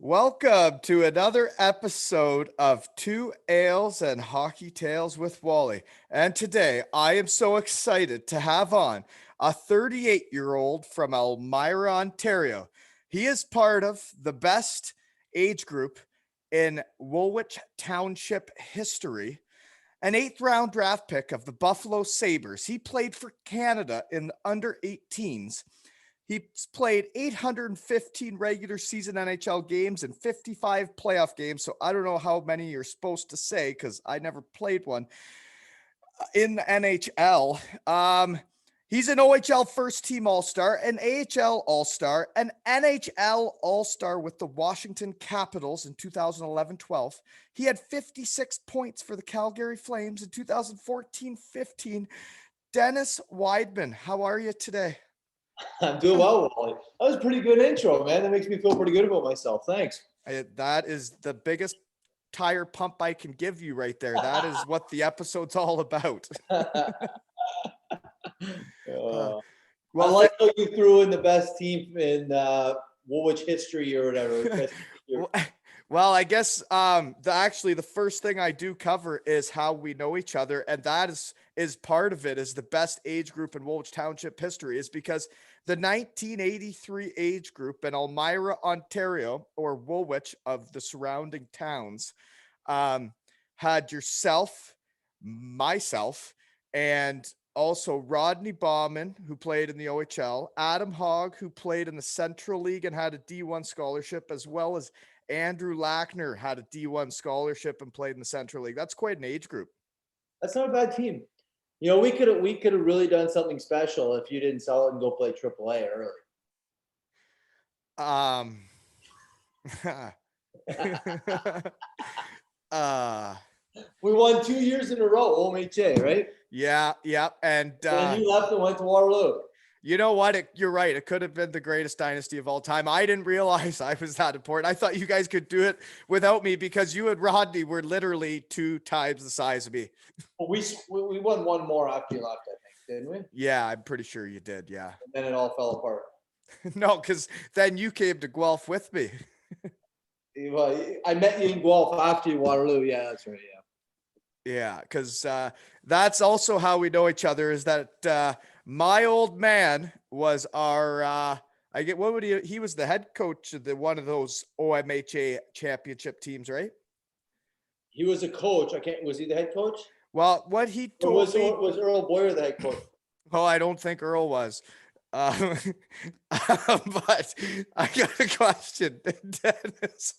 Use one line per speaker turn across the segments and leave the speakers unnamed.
Welcome to another episode of Two Ales and Hockey Tales with Wally. And today I am so excited to have on a 38-year-old from Elmira, Ontario. He is part of the best age group in Woolwich Township history, an eighth-round draft pick of the Buffalo Sabres. He played for Canada in the under 18s. He's played 815 regular season NHL games and 55 playoff games. So I don't know how many you're supposed to say because I never played one in the NHL. He's an OHL first team All-Star, an AHL All-Star, an NHL All-Star with the Washington Capitals in 2011-12. He had 56 points for the Calgary Flames in 2014-15. Dennis Wideman, how are you today?
I'm doing well, Wally. That was a pretty good intro, man. That makes me feel pretty good about myself. Thanks.
That is the biggest tire pump I can give you right there. That is what the episode's all about.
Well, I like how you threw in the best team in Woolwich history or whatever.
Well, I guess the first thing I do cover is how we know each other, and that is part of it. Is the best age group in Woolwich Township history is because the 1983 age group in Elmira, Ontario, or Woolwich of the surrounding towns, had yourself, myself, and also Rodney Bauman, who played in the OHL, Adam Hogg, who played in the Central League and had a D1 scholarship, as well as Andrew Lackner had a D1 scholarship and played in the Central League. That's quite an age group.
That's not a bad team. You know, we could have really done something special if you didn't sell it and go play AAA early. We won 2 years in a row, OMHA, right?
Yeah. And
then you left and went to Waterloo.
You know what? You're right. It could have been the greatest dynasty of all time. I didn't realize I was that important. I thought you guys could do it without me because you and Rodney were literally 2 times the size of me.
Well, we won one more after you left, I think, didn't we?
Yeah, I'm pretty sure you did. Yeah.
And then it all fell apart.
No, because then you came to Guelph with me.
Well, I met you in Guelph after Waterloo. Yeah, that's right. Yeah.
Yeah, because that's also how we know each other is that my old man was our he was the head coach of one of those OMHA championship teams, right?
He was a coach. Was he the head coach?
Well, what he told me
was Earl Boyer the head coach?
Oh, I don't think Earl was. But I got a question, Dennis.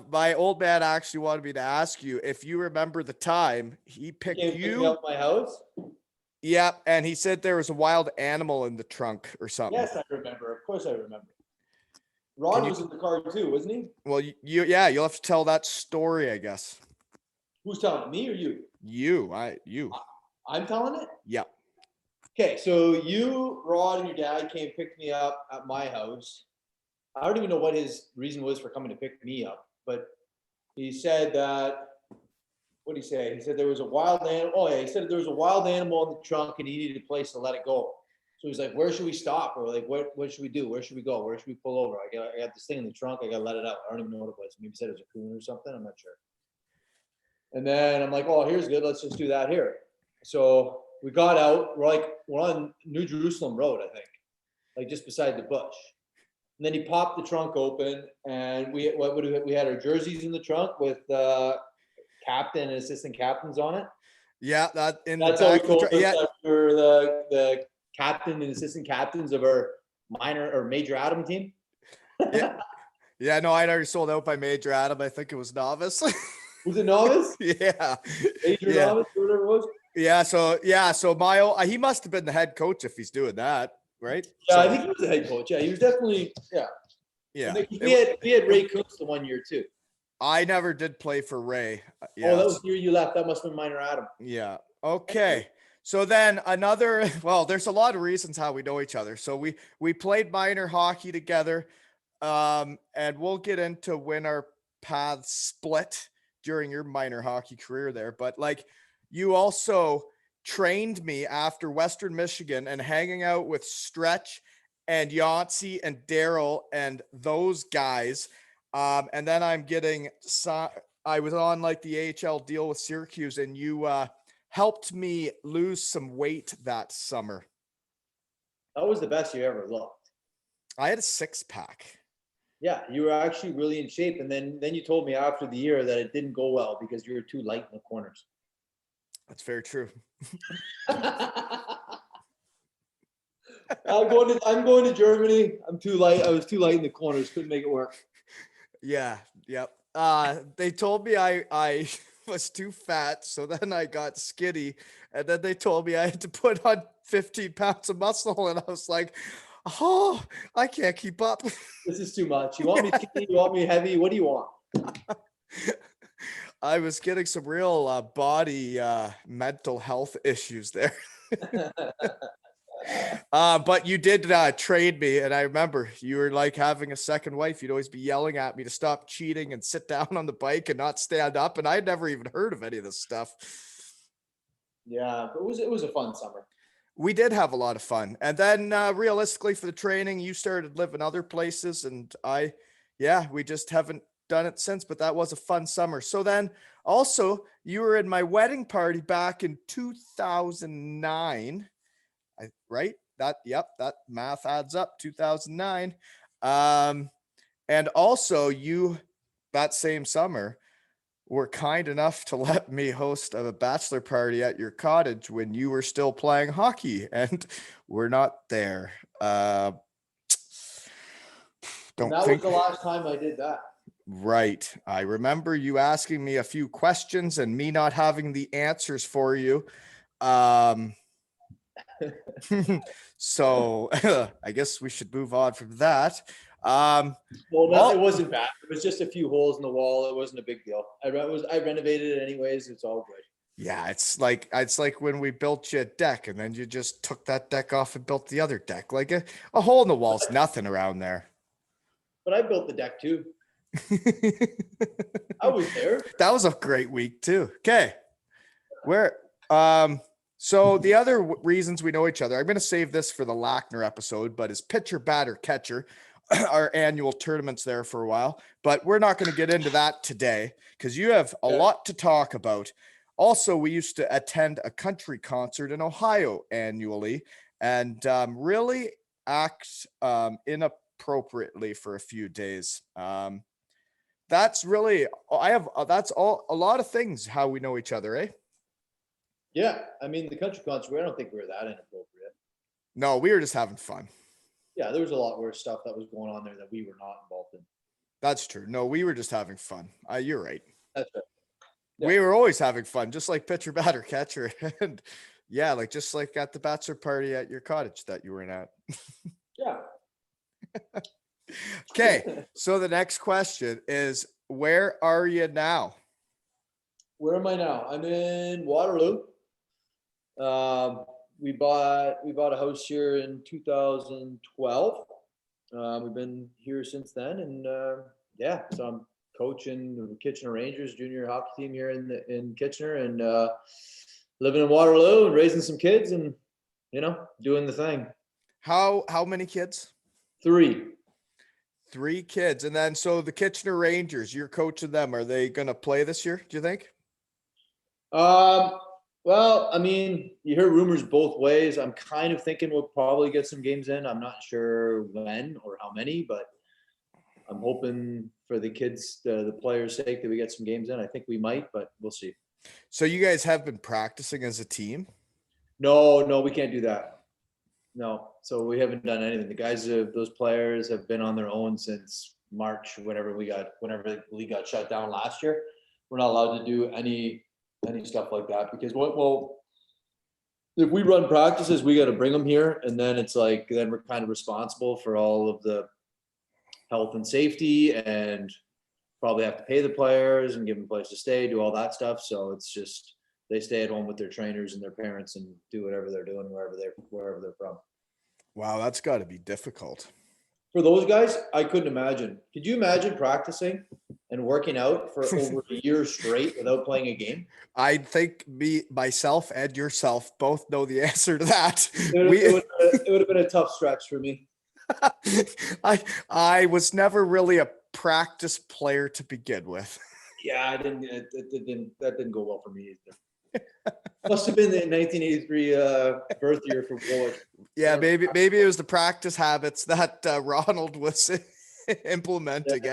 My old man actually wanted me to ask you if you remember the time he picked you
up my house.
Yeah, and he said there was a wild animal in the trunk or something.
Yes, I remember. Of course, I remember. Rod was in the car too, wasn't he?
Well, you'll have to tell that story, I guess.
Who's telling it, me or you?
You.
I'm telling it?
Yeah.
Okay, so you, Rod, and your dad came and picked me up at my house. I don't even know what his reason was for coming to pick me up, but he said that, what did he say? He said there was a wild animal. Oh, yeah, he said there was a wild animal in the trunk and he needed a place to let it go. So he's like, where should we stop? Or like, what should we do? Where should we go? Where should we pull over? I got this thing in the trunk. I got to let it out. I don't even know what it was. Maybe he said it was a coon or something. I'm not sure. And then I'm like, oh, here's good. Let's just do that here. So we got out. We're on New Jerusalem Road, I think, like just beside the bush. And then he popped the trunk open, and we had our jerseys in the trunk with captain and assistant captains on it.
Yeah,
that's how we told us that we're the captain and assistant captains of our minor or major Adam team.
Yeah, no, I'd already sold out by Major Adam. I think it was novice.
Was it novice?
Yeah.
Major novice, or whatever it was.
Yeah, so he must have been the head coach if he's doing that. Right?
Yeah, I think he was the head coach. Yeah, he was definitely. Yeah. We had Ray Cooks the 1 year too.
I never did play for Ray.
Yeah. Oh, that was the year you left. That must have been minor Adam.
Yeah. Okay. So then there's a lot of reasons how we know each other. So we played minor hockey together, and we'll get into when our paths split during your minor hockey career there. But like, you also trained me after Western Michigan and hanging out with Stretch and Yancey and Daryl and those guys. And then I was on like the AHL deal with Syracuse, and you helped me lose some weight that summer.
That was the best you ever looked.
I had a 6-pack.
Yeah, you were actually really in shape. And then you told me after the year that it didn't go well because you were too light in the corners.
That's very true.
I'm going to Germany. I'm too light. I was too light in the corners. Couldn't make it work.
Yeah. Yep. They told me I was too fat, so then I got skinny, and then they told me I had to put on 15 pounds of muscle, and I was like, oh, I can't keep up.
This is too much. You want me skinny? You want me heavy? What do you want?
I was getting some real body mental health issues there. But you did trade me, and I remember you were like having a second wife. You'd always be yelling at me to stop cheating and sit down on the bike and not stand up, and I'd never even heard of any of this stuff.
Yeah, it was a fun summer.
We did have a lot of fun. And then realistically for the training, you started living other places, and we just haven't done it since, but that was a fun summer. So then also you were in my wedding party back in 2009. Right? That math adds up. 2009. And also you, that same summer, were kind enough to let me host a bachelor party at your cottage when you were still playing hockey, and we're not there.
That was the last time I did that.
Right. I remember you asking me a few questions and me not having the answers for you. So I guess we should move on from that.
It wasn't bad. It was just a few holes in the wall. It wasn't a big deal. I renovated it anyways. It's all good.
Yeah, it's like when we built you a deck and then you just took that deck off and built the other deck. Like a hole in the wall's nothing around there.
But I built the deck too. I was there.
That was a great week too. Okay. So the other reasons we know each other, I'm going to save this for the Lackner episode, but is pitcher, batter, catcher, our annual tournaments there for a while, but we're not going to get into that today because you have a lot to talk about. Also, we used to attend a country concert in Ohio annually and really act inappropriately for a few days. That's a lot of things how we know each other, eh?
Yeah, I mean, the country concert, I don't think we were that inappropriate.
No, we were just having fun.
Yeah, there was a lot worse stuff that was going on there that we were not involved in.
That's true. No, we were just having fun. You're right.
That's right. Yeah.
We were always having fun, just like pitcher, batter, catcher. And yeah, just like at the bachelor party at your cottage that you were in at.
Yeah.
Okay, so the next question is, where are you now?
Where am I now? I'm in Waterloo. We bought a house here in 2012. We've been here since then, and so I'm coaching the Kitchener Rangers junior hockey team here in Kitchener, and living in Waterloo and raising some kids, and doing the thing.
How many kids?
3
kids. And then so the Kitchener Rangers, you're coaching them. Are they going to play this year, do you think?
Well, I mean, you hear rumors both ways. I'm kind of thinking we'll probably get some games in. I'm not sure when or how many, but I'm hoping for the kids, the players' sake, that we get some games in. I think we might, but we'll see.
So you guys have been practicing as a team?
No, we can't do that. No. So we haven't done anything. The guys, those players have been on their own since March, whenever the league got shut down last year. We're not allowed to do any stuff like that because if we run practices, we got to bring them here, and then it's like then we're kind of responsible for all of the health and safety, and probably have to pay the players and give them a place to stay, do all that stuff. So it's just they stay at home with their trainers and their parents and do whatever they're doing wherever they're from.
Wow, that's got to be difficult.
For those guys, I couldn't imagine. Could you imagine practicing and working out for over a year straight without playing a game?
I think myself and yourself both know the answer to that.
It would have been a tough stretch for me.
I was never really a practice player to begin with.
Yeah, I didn't. That didn't go well for me either. Must have been the 1983 birth year for Woolwich.
Yeah, maybe it was the practice habits that Ronald was implementing.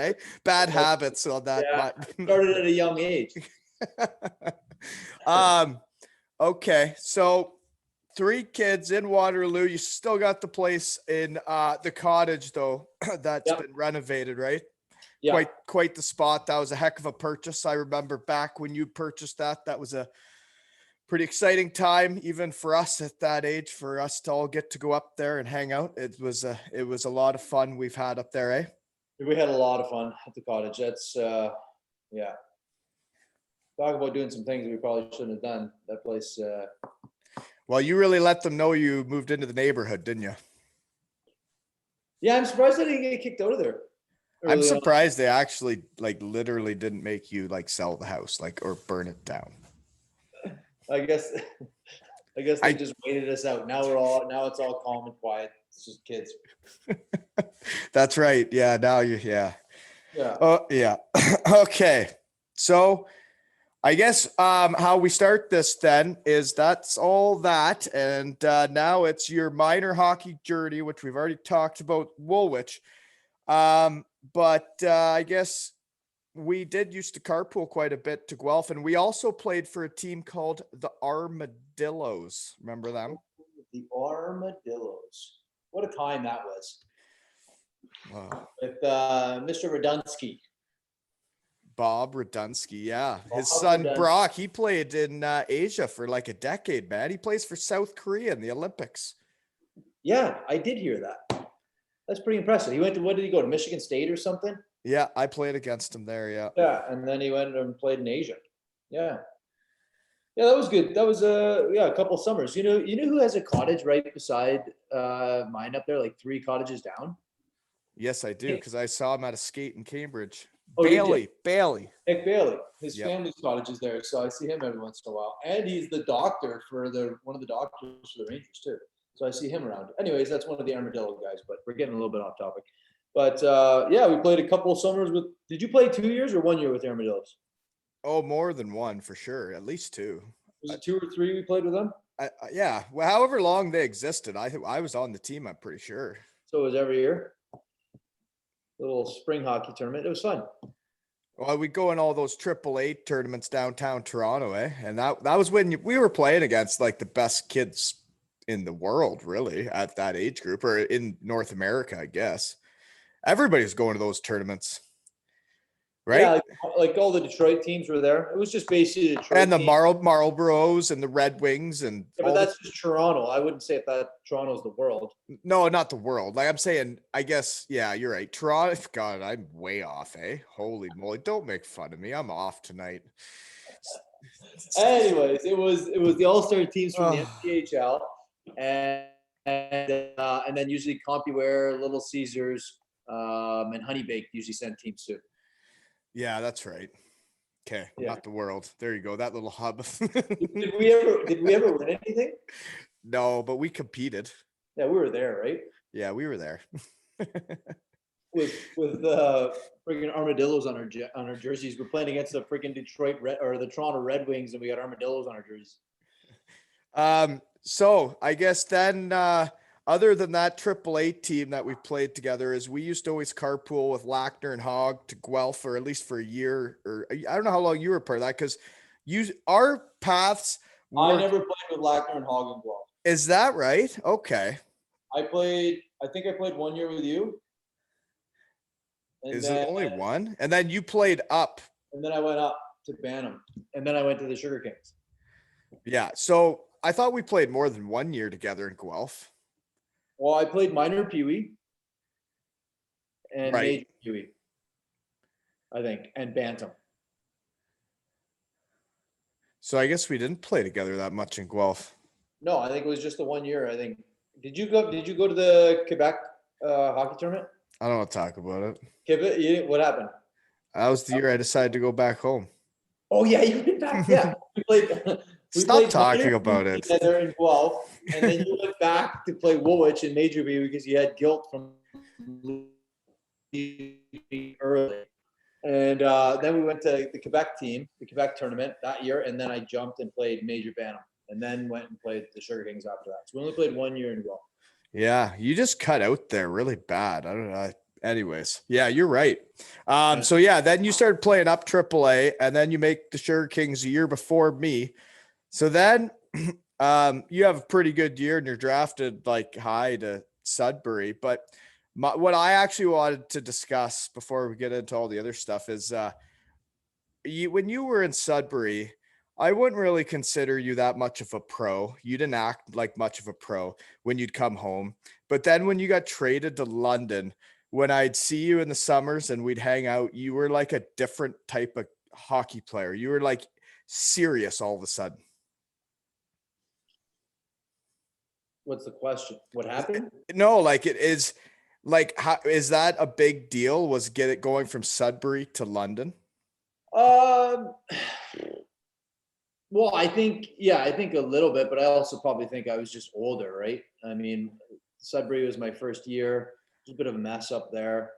Bad habits on that.
Yeah, started at a young age.
Okay, so 3 kids in Waterloo. You still got the place in the cottage though. That's been renovated, right?
Yeah.
Quite the spot. That was a heck of a purchase. I remember back when you purchased that. That was a pretty exciting time, even for us at that age, for us to all get to go up there and hang out. It was a lot of fun we've had up there, eh?
We had a lot of fun at the cottage. That's yeah. Talk about doing some things we probably shouldn't have done. That place.
Well, you really let them know you moved into the neighborhood, didn't you?
Yeah, I'm surprised I didn't get kicked out of there.
I'm surprised they actually literally didn't make you sell the house or burn it down.
I guess they just waited us out. Now it's all calm and quiet. It's just kids.
That's right. Yeah. Now yeah. Oh yeah. Okay. So I guess how we start this then is that's all that. And now it's your minor hockey journey, which we've already talked about, Woolwich. But I guess we did used to carpool quite a bit to Guelph, and we also played for a team called the Armadillos. Remember them?
The Armadillos. What a time that was.
Wow.
With Mr. Radunsky.
Bob Radunsky, yeah. His son Brock, he played in Asia for a decade, man. He plays for South Korea in the Olympics.
Yeah, I did hear that. That's pretty impressive. He went to, what did he go to, Michigan State or something?
Yeah, I played against him there, yeah.
Yeah, and then he went and played in Asia. Yeah. Yeah, that was good. That was a couple summers. You know who has a cottage right beside mine up there, 3 cottages down?
Yes, I do, because I saw him at a skate in Cambridge.
Oh,
Bailey.
Nick Bailey. His family's cottage is there, so I see him every once in a while. And he's the doctor for one of the doctors for the Rangers too. So I see him around. Anyways, that's one of the Armadillo guys, but we're getting a little bit off topic. But yeah, we played a couple of summers with. Did you play 2 years or 1 year with the Armadillos?
Oh, more than one for sure. At least 2.
Was it 2 or 3 we played with them?
Yeah. Well, however long they existed, I was on the team. I'm pretty sure.
So it was every year. Little spring hockey tournament. It was fun.
Well, we go in all those AAA tournaments downtown Toronto, eh? And that was when we were playing against the best kids in the world, really, at that age group, or in North America, I guess. Everybody's going to those tournaments, right?
Yeah, all the Detroit teams were there. It was just basically Detroit
and the Marlboros and the Red Wings and.
Yeah, but that's just Toronto. I wouldn't say that Toronto's the world.
No, not the world. I'm saying, I guess, yeah, you're right. Toronto. God, I'm way off, eh? Holy moly! Don't make fun of me. I'm off tonight.
Anyways, it was the All-Star teams from the NHL, and then usually CompuWare, Little Caesars, and Honey Baked usually send teams too.
Yeah, that's right. Okay, not the world. There you go. That little hub.
Did we ever win anything?
No, but we competed.
Yeah, we were there, right?
Yeah, we were there.
with freaking armadillos on our jerseys. We're playing against the freaking Detroit or the Toronto Red Wings, and we got armadillos on our jerseys.
So I guess then, other than that AAA team that we played together, is we used to always carpool with Lackner and Hogg to Guelph for at least for a year, or I don't know how long you were part of that, because our paths.
I never played with Lackner and Hogg in Guelph.
Is that right? Okay.
I think I played 1 year with you.
Is it only one? And then you played up.
And then I went up to Bantam. And then I went to the Sugar Kings.
Yeah. So I thought we played more than 1 year together in Guelph.
Well, I played minor Pee-wee and major Pee-wee, I think, and Bantam.
So I guess we didn't play together that much in Guelph.
No, I think it was just the 1 year. I think. Did you go to the Quebec hockey tournament?
I don't want to talk about it.
What happened?
That was the year I decided to go back home.
Oh yeah, you went back. Yeah, we played. We
Stop
played
talking
minor B
about it.
together in 12, and then you went back to play Woolwich in Major B because you had guilt from leaving early. And then we went to the Quebec team, the Quebec tournament that year, and then I jumped and played Major Bantam, and then went and played the Sugar Kings after that. So we only played 1 year in 12.
Yeah, you just cut out there really bad. I don't know. Anyways, yeah, you're right. So yeah, then you started playing up AAA, and then you make the Sugar Kings a year before me. So then you have a pretty good year, and you're drafted like high to Sudbury. But what I actually wanted to discuss before we get into all the other stuff is when you were in Sudbury, I wouldn't really consider you that much of a pro. You didn't act like much of a pro when you'd come home. But then when you got traded to London, when I'd see you in the summers and we'd hang out, you were like a different type of hockey player. You were like serious all of a sudden.
What's the question? What happened?
No, like it is like, how is that a big deal? Was going from Sudbury to London?
Um, well, I think a little bit, but I also probably think I was just older, right? I mean, Sudbury was my first year. It was a bit of a mess up there.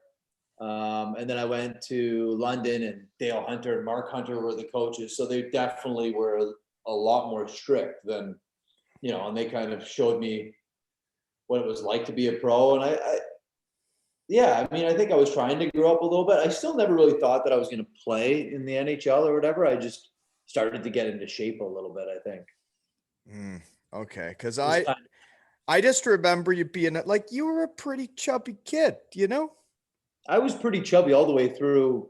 And then I went to London, and Dale Hunter and Mark Hunter were the coaches. So they definitely were a lot more strict than, and they kind of showed me what it was like to be a pro. And yeah, I mean, I think I was trying to grow up a little bit. I still never really thought that I was going to play in the NHL or whatever. I just started to get into shape a little bit, I think.
Okay. Cause I just remember you being like, you were a pretty chubby kid,
I was pretty chubby all the way through.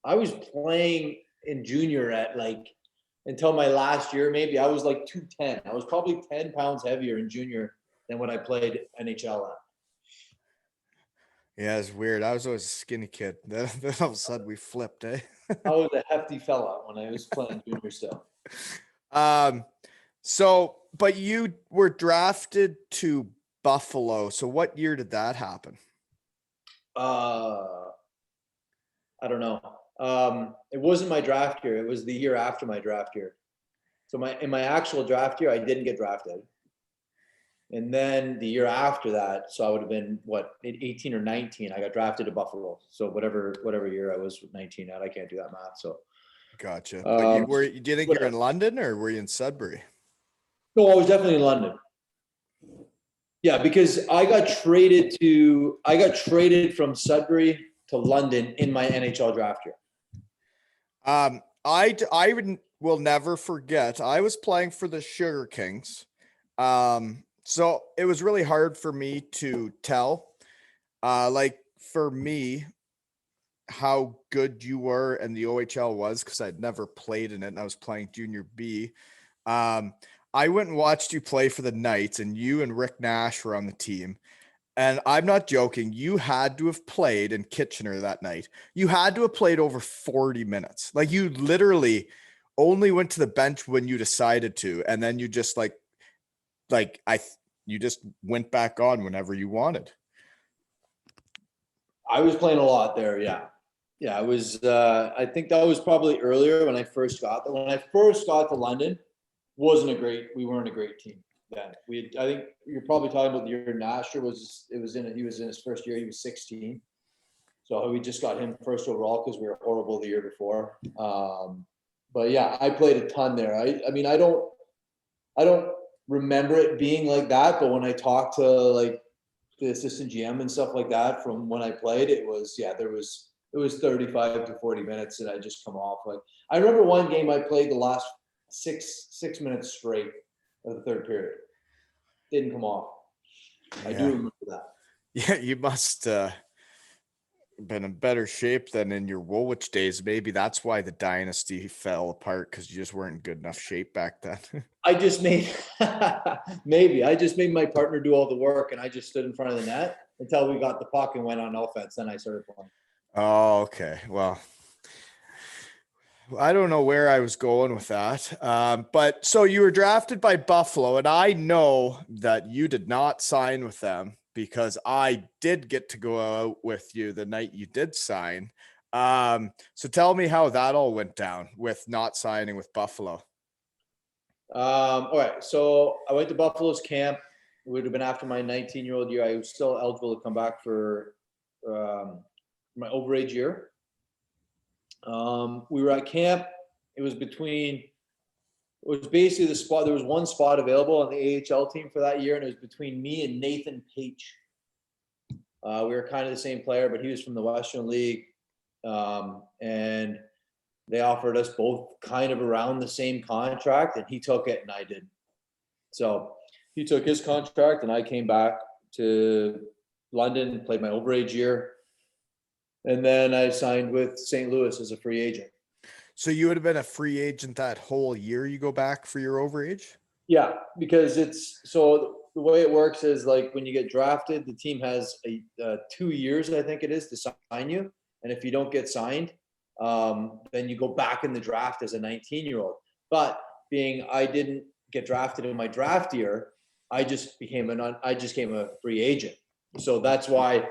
I was playing in junior at until my last year, maybe I was like 210. I was probably 10 pounds heavier in junior than what I played NHL at.
Yeah, it's weird. I was always a skinny kid. Then all of a sudden we flipped, eh?
I was a hefty fella when I was playing junior still.
But you were drafted to Buffalo. So what year did that happen?
I don't know. It wasn't my draft year. It was the year after my draft year. So in my actual draft year, I didn't get drafted. And then the year after that, so I would have been 18 or 19. I got drafted to Buffalo. So whatever year I was 19 at, I can't do that math. So
gotcha. But do you think you're in London or were you in Sudbury?
No, I was definitely in London. Yeah, because I got traded from Sudbury to London in my NHL draft year.
I will never forget. I was playing for the Sugar Kings. So it was really hard for me to tell, for me, how good you were and the OHL was, because I'd never played in it and I was playing junior B. I went and watched you play for the Knights, and you and Rick Nash were on the team. And I'm not joking. You had to have played in Kitchener that night. You had to have played over 40 minutes. Like, you literally only went to the bench when you decided to. And then you just you just went back on whenever you wanted.
I was playing a lot there. Yeah. Yeah. It was, I think that was probably earlier when I first got to London. We weren't a great team then. I think you're probably talking about the year Nasher he was in his first year. He was 16. So we just got him first overall because we were horrible the year before. But yeah, I played a ton there. I mean, I don't remember it being like that, but when I talked to like the assistant GM and stuff like that from when I played, it was 35 to 40 minutes and I just come off. Like, I remember one game I played the last six minutes straight of the third period. Didn't come off. Yeah. I do remember that.
Yeah, you must been in better shape than in your Woolwich days. Maybe that's why the dynasty fell apart, because you just weren't in good enough shape back then.
I just made my partner do all the work, and I just stood in front of the net until we got the puck and went on offense. Then I started playing.
Oh, okay. Well, I don't know where I was going with that. But so you were drafted by Buffalo, and I know that you did not sign with them because I did get to go out with you the night you did sign. So tell me how that all went down with not signing with Buffalo.
All right. So I went to Buffalo's camp. It would have been after my 19-year-old year. I was still eligible to come back for my overage year. We were at camp. It was basically the spot. There was one spot available on the AHL team for that year, and it was between me and Nathan Page. We were kind of the same player, but he was from the Western League. And they offered us both kind of around the same contract, and he took it and I didn't. So he took his contract and I came back to London, played my overage year. And then I signed with St. Louis as a free agent.
So you would have been a free agent that whole year you go back for your overage?
Yeah, because the way it works is like when you get drafted, the team has 2 years, I think it is, to sign you. And if you don't get signed, then you go back in the draft as a 19-year-old. But I didn't get drafted in my draft year, I just became a free agent. So that's why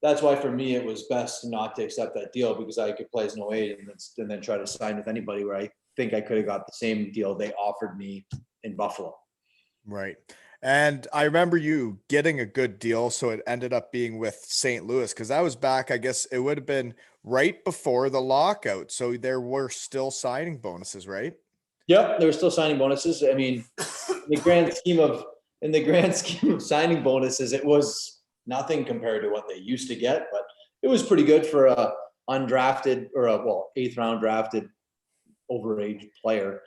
for me it was best not to accept that deal, because I could play as an 08 and then try to sign with anybody, where I think I could have got the same deal they offered me in Buffalo.
Right. And I remember you getting a good deal, so it ended up being with St. Louis, because that was back, I guess it would have been right before the lockout. So there were still signing bonuses, right?
Yep, there were still signing bonuses. I mean, in the grand scheme of signing bonuses, it was nothing compared to what they used to get, but it was pretty good for a undrafted or eighth round drafted overage player.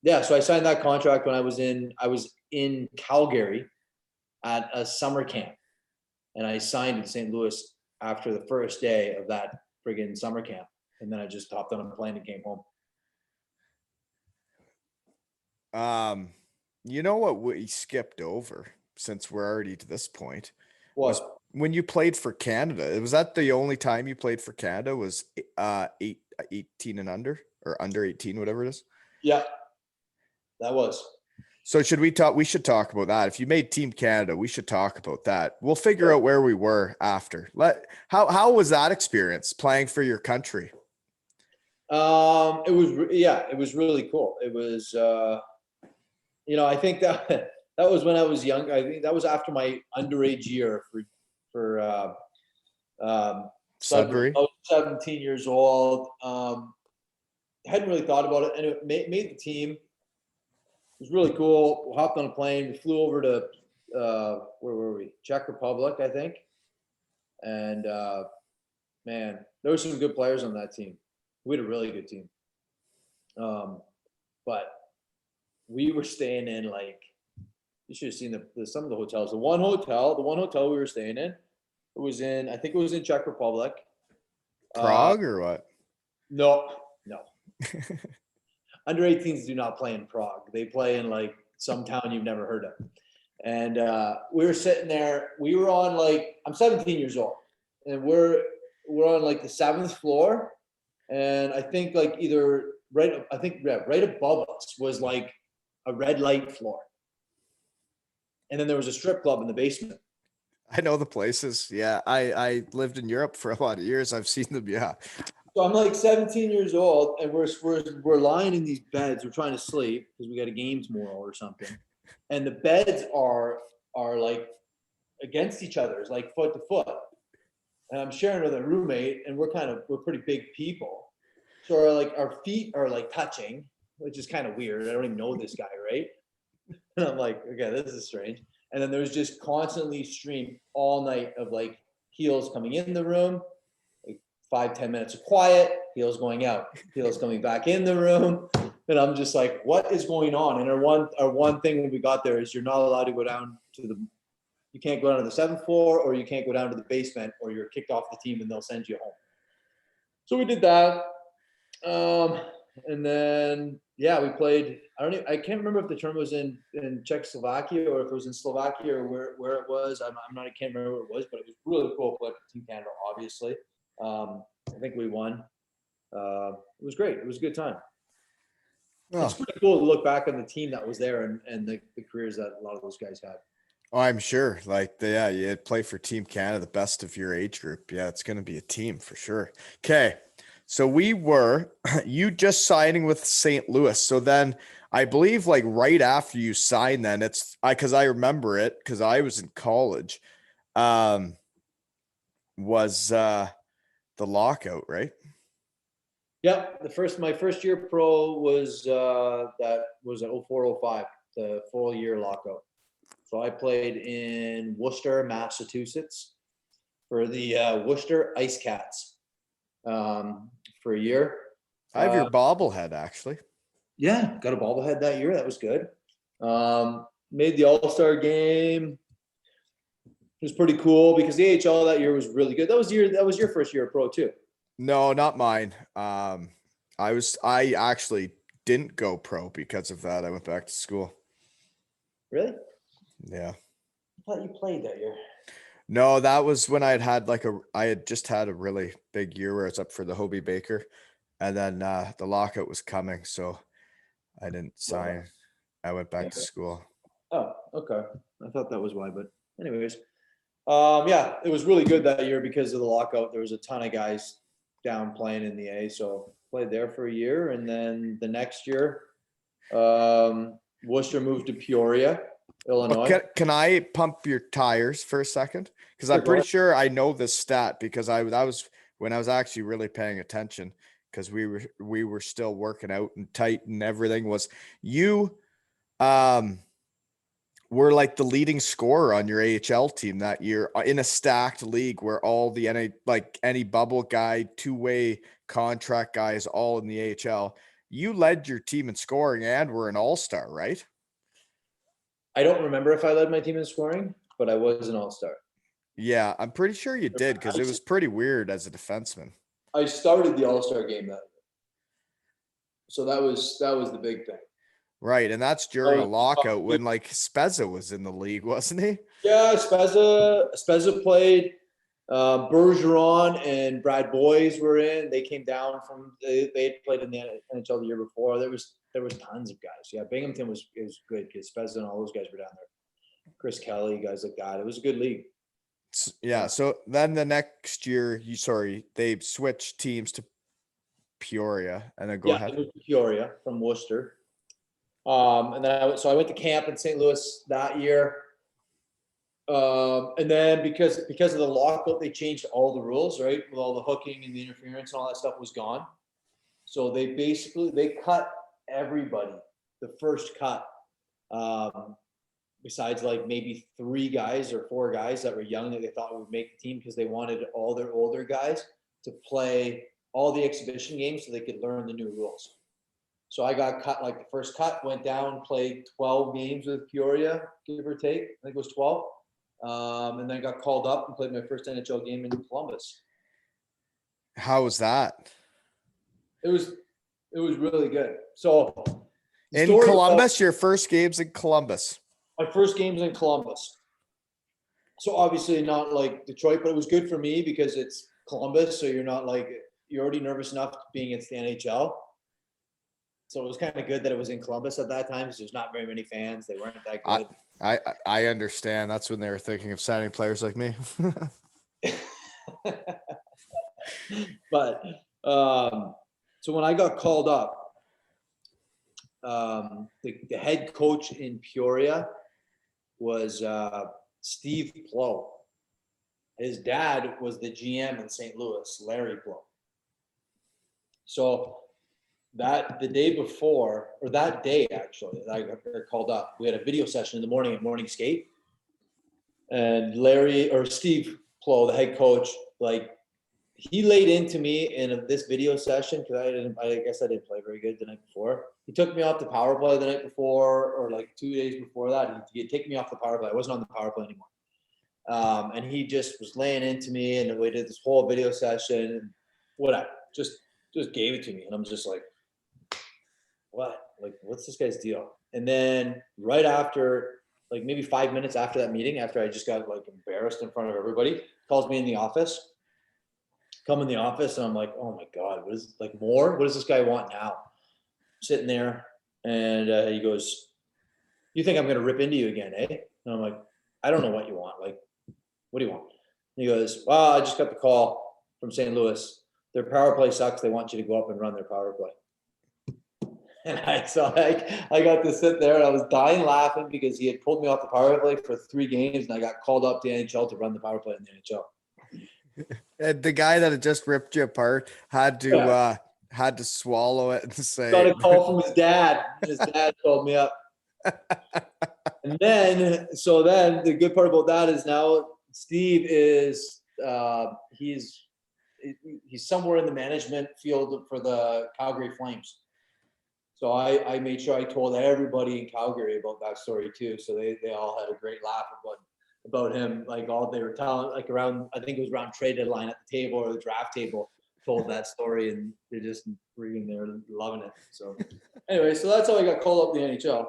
Yeah, so I signed that contract when I was in Calgary at a summer camp, and I signed in St. Louis after the first day of that friggin' summer camp, and then I just hopped on a plane and came home.
You know what we skipped over, since we're already to this point, was
What?
when you played for Canada. Was that the only time you played for Canada? Was 18 and under, or under 18, whatever it is?
Yeah, that was.
So we should talk about that. If you made Team Canada, we should talk about that. We'll figure out where we were after. How was that experience playing for your country?
It was really cool. It was, I think that was when I was young. I think that was after my underage year for
Sudbury.
I was 17 years old. Hadn't really thought about it, and it made the team. It was really cool. We hopped on a plane. We flew over to where were we? Czech Republic, I think. And man, there were some good players on that team. We had a really good team. But we were staying in, like, you should have seen some of the hotels. The one hotel we were staying in, I think it was in Czech Republic.
Prague or what?
No. Under 18s do not play in Prague. They play in like some town you've never heard of. And we were sitting there. We were on, like, I'm 17 years old, and we're on like the 7th floor. And I think like right above us was like a red light floor. And then there was a strip club in the basement.
I know the places. Yeah. I lived in Europe for a lot of years. I've seen them. Yeah.
So I'm like 17 years old, and we're lying in these beds. We're trying to sleep because we got a game tomorrow or something. And the beds are like against each other. It's like foot to foot. And I'm sharing with a roommate, and we're pretty big people. So our feet are like touching, which is kind of weird. I don't even know this guy, right? And I'm like, okay, this is strange. And then there's just constantly stream all night of like heels coming in the room, like 5-10 minutes of quiet, heels going out, heels coming back in the room. And I'm just like, what is going on? And our one thing when we got there is you're not allowed to go down you can't go down to the 7th floor, or you can't go down to the basement, or you're kicked off the team and they'll send you home. So we did that. And then, yeah, we played. I can't remember if the tournament was in Czechoslovakia or if it was in Slovakia or where it was. I can't remember where it was, but it was really cool playing for Team Canada, obviously. I think we won. It was great. It was a good time. Oh. It's pretty cool to look back on the team that was there and the careers that a lot of those guys had.
Oh, I'm sure. Like, yeah, you play for Team Canada, the best of your age group. Yeah, it's going to be a team for sure. Okay. So we were, you just signing with St. Louis. So then I believe like right after you sign, then because I remember it because I was in college, um, was the lockout, right?
Yeah, my first year pro was that was at 0405, the full year lockout. So I played in Worcester, Massachusetts for the Worcester Ice Cats for a year.
I have your bobblehead actually.
Yeah, got a bobblehead that year. That was good. Made the All-Star game. It was pretty cool because the AHL that year was really good. That was your first year of pro too.
No, not mine. I actually didn't go pro because of that. I went back to school.
Really?
Yeah.
I thought you played that year.
No, that was when I had just had a really big year where it's up for the Hobie Baker, and then the lockout was coming, so I didn't sign. I went back to school.
Oh, okay. I thought that was why, but anyways, yeah, it was really good that year because of the lockout. There was a ton of guys down playing in the A, so played there for a year, and then the next year, Worcester moved to Peoria, Illinois.
Can I pump your tires for a second? Because I'm pretty sure I know this stat because that was when I was actually really paying attention because we were still working out and tight and everything was you were like the leading scorer on your AHL team that year in a stacked league where all the any bubble guy, two-way contract guys all in the AHL. You led your team in scoring and were an all-star, right?
I don't remember if I led my team in scoring, but I was an all-star.
Yeah, I'm pretty sure you did because it was pretty weird as a defenseman.
I started the all-star game that year. So that was the big thing.
Right, and that's during a lockout when like Spezza was in the league, wasn't he?
Yeah, Spezza played. Bergeron and Brad Boys were in. They came down from they had played in the NHL the year before. There was tons of guys. Yeah, Binghamton was good because Spezza and all those guys were down there. Chris Kelly, guys like that. It was a good league.
Yeah. So then the next year, they switched teams to Peoria, and then go ahead.
Peoria from Worcester. And then I went to camp in St. Louis that year. And then because of the lockout, they changed all the rules, right? With all the hooking and the interference and all that stuff was gone. So they cut everybody, the first cut, besides like maybe 3 guys or 4 guys that were young that they thought would make the team because they wanted all their older guys to play all the exhibition games so they could learn the new rules. So I got cut, like the first cut, went down, played 12 games with Peoria, give or take. I think it was 12. And then got called up and played my first NHL game in Columbus.
How was that?
It was really good. So
in Columbus, your first game's in Columbus.
My first game's in Columbus. So obviously not like Detroit, but it was good for me because it's Columbus. So you're already nervous enough being against the NHL. So it was kind of good that it was in Columbus at that time because there's not very many fans. They weren't that good.
I understand. That's when they were thinking of signing players like me.
But so when I got called up, the head coach in Peoria was Steve Plow. His dad was the GM in St. Louis, Larry Plow. So that day actually, I got called up. We had a video session in the morning at morning skate, and Steve Plow, the head coach, like he laid into me in this video session because I guess I didn't play very good the night before. He took me off the power play the night before, or like 2 days before that. He'd take me off the power play. I wasn't on the power play anymore. And he just was laying into me, and we did this whole video session, and whatever, just gave it to me, and I'm just like, what? Like, what's this guy's deal? And then right after, like maybe 5 minutes after that meeting, after I just got like embarrassed in front of everybody, calls me in the office. Come in the office, and I'm like, oh my God, what is like more? What does this guy want now? I'm sitting there, and he goes, "You think I'm going to rip into you again, eh?" And I'm like, I don't know what you want. Like, what do you want? And he goes, well, I just got the call from St. Louis. Their power play sucks. They want you to go up and run their power play. And I got to sit there and I was dying laughing because he had pulled me off the power play for 3 games and I got called up to the NHL to run the power play in the NHL.
And the guy that had just ripped you apart had to swallow it and say,
got a call from his dad. His dad called me up. And then the good part about that is now Steve is he's somewhere in the management field for the Calgary Flames. So I made sure I told everybody in Calgary about that story too. So they all had a great laugh about him. Like all they were telling, like around, I think it was around trade deadline at the table or the draft table, told that story, and they're just freaking, they're loving it. So anyway, so that's how I got called up in the NHL.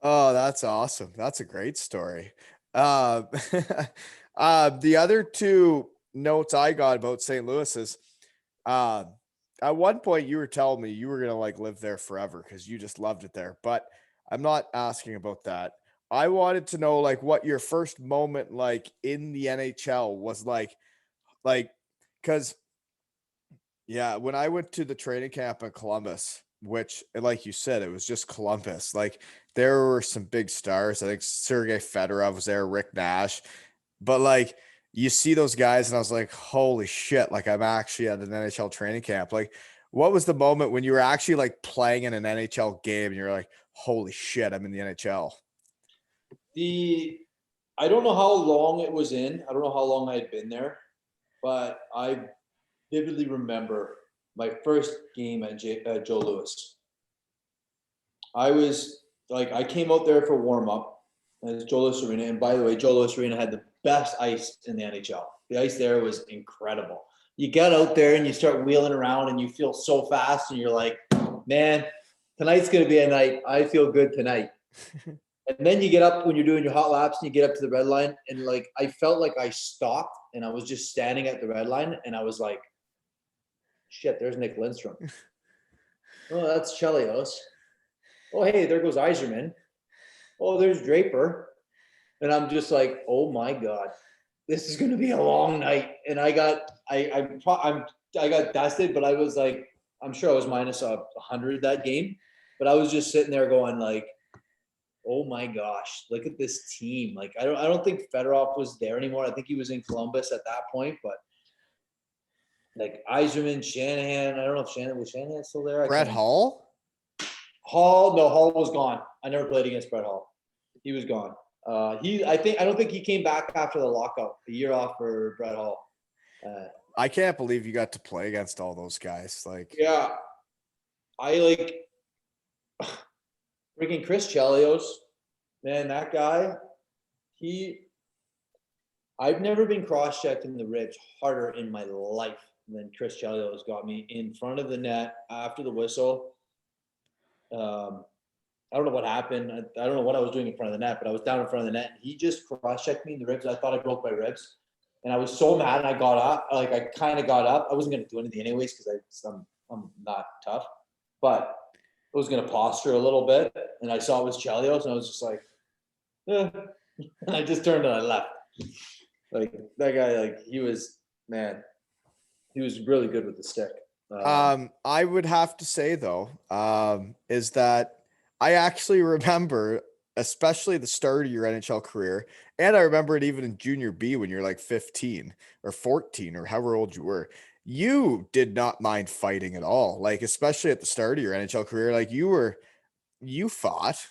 Oh, that's awesome. That's a great story. The other 2 notes I got about St. Louis is, at one point you were telling me you were going to like live there forever because you just loved it there, but I'm not asking about that. I wanted to know like what your first moment like in the NHL was like, cause yeah, when I went to the training camp in Columbus, which like you said, it was just Columbus, like there were some big stars. I think Sergei Fedorov was there, Rick Nash, but like, you see those guys and I was like, holy shit, like I'm actually at an NHL training camp. Like, what was the moment when you were actually like playing in an NHL game and you're like, holy shit, I'm in the NHL?
I don't know how long it was in. I don't know how long I had been there, but I vividly remember my first game at Joe Louis. I came out there for warm up at Joe Louis Arena. And by the way, Joe Louis Arena had the best ice in the NHL. The ice there was incredible. You get out there and you start wheeling around and you feel so fast and you're like, man, tonight's going to be a night. I feel good tonight. And then you get up when you're doing your hot laps and you get up to the red line. And like, I felt like I stopped and I was just standing at the red line. And I was like, shit, there's Nick Lindstrom. Oh, that's Chelios. Oh, hey, there goes Yzerman. Oh, there's Draper. And I'm just like, oh my God, this is going to be a long night. And I got dusted, but I was like, I'm sure I was minus 100 that game. But I was just sitting there going like, oh my gosh, look at this team. Like, I don't think Fedorov was there anymore. I think he was in Columbus at that point, but like Yzerman, Shanahan, I don't know if Shanahan still there?
Brett Hall?
Hall was gone. I never played against Brett Hall. He was gone. I don't think he came back after the lockout, a year off for Brett Hall.
I can't believe you got to play against all those guys. Like,
yeah, I like freaking Chris Chelios, man, that guy, I've never been cross-checked in the ribs harder in my life than Chris Chelios got me in front of the net after the whistle. I don't know what happened. I don't know what I was doing in front of the net, but I was down in front of the net. And he just cross-checked me in the ribs. I thought I broke my ribs. And I was so mad, and I got up. Like, I kind of got up. I wasn't going to do anything anyways because I'm not tough. But I was going to posture a little bit. And I saw it was Chelios, and I was just like, eh. And I just turned and I left. Like, that guy, like, he was really good with the stick.
I would have to say though, is that I actually remember, especially the start of your NHL career, and I remember it even in junior B when you're like 15 or 14 or however old you were. You did not mind fighting at all, like especially at the start of your NHL career. Like you fought.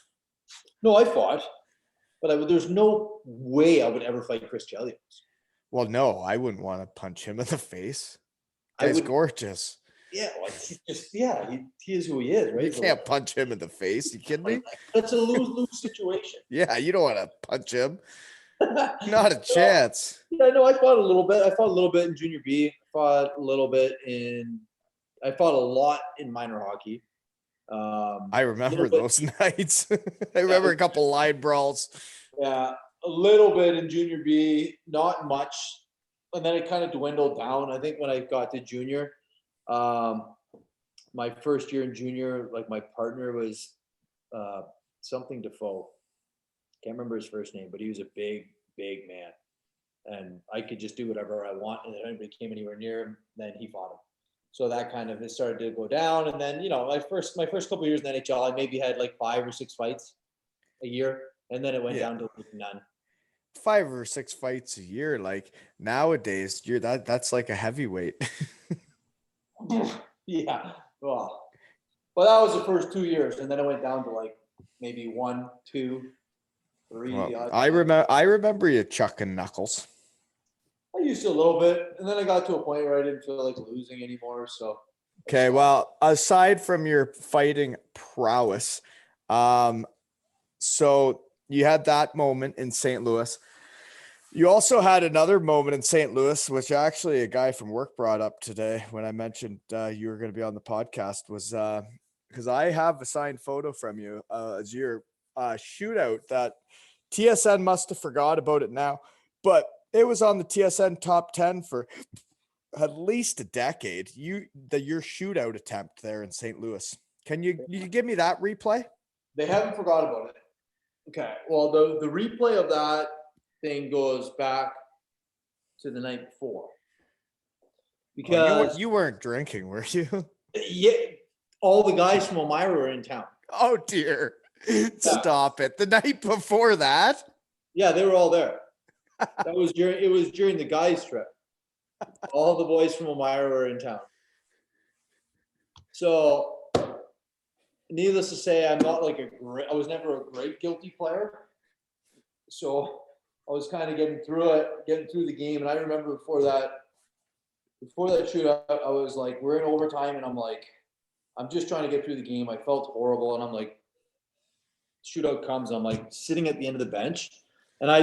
No, I fought, but there's no way I would ever fight Chris Chelios.
Well, no, I wouldn't want to punch him in the face. Guy's gorgeous.
Yeah, well, he is who he is, right?
You can't punch him in the face. You kidding me?
That's a lose-lose situation.
Yeah, you don't want to punch him. Not a chance.
Yeah, no, I fought a little bit. I fought a little bit in junior B. I fought a lot in minor hockey.
I remember those nights. I remember a couple line brawls.
Yeah, a little bit in junior B, not much. And then it kind of dwindled down. I think when I got to junior, my first year in junior, like my partner was something Defoe. Can't remember his first name, but he was a big, big man. And I could just do whatever I want. And if anybody came anywhere near him, then he fought him. So that kind of, it started to go down. And then, my first couple of years in the NHL, I maybe had like 5 or 6 fights a year. And then it went down to like none.
5 or 6 fights a year. Like nowadays, that's like a heavyweight.
Yeah. Well, but that was the first 2 years. And then it went down to like maybe 1, 2, 3.
Well, I remember you chucking knuckles.
I used to a little bit, and then I got to a point where I didn't feel like losing anymore. So
okay, well, aside from your fighting prowess, so you had that moment in St. Louis. You also had another moment in St. Louis, which actually a guy from work brought up today when I mentioned you were going to be on the podcast, was because I have a signed photo from you as your shootout that TSN must have forgot about it now, but it was on the TSN top 10 for at least a decade. Your shootout attempt there in St. Louis. Can you give me that replay?
They haven't forgot about it. Okay. Well, the replay of that thing goes back to the night before. Because
you weren't drinking, were you?
Yeah, all the guys from Elmira were in town.
Oh dear. Stop it. The night before that?
Yeah, they were all there. It was during the guys' trip. All the boys from Elmira were in town. So, needless to say, I'm not like I was never a great guilty player. So I was kind of getting through the game. And I remember before that shootout, I was like, we're in overtime, and I'm like, I'm just trying to get through the game. I felt horrible, and I'm like, shootout comes. I'm like sitting at the end of the bench. And I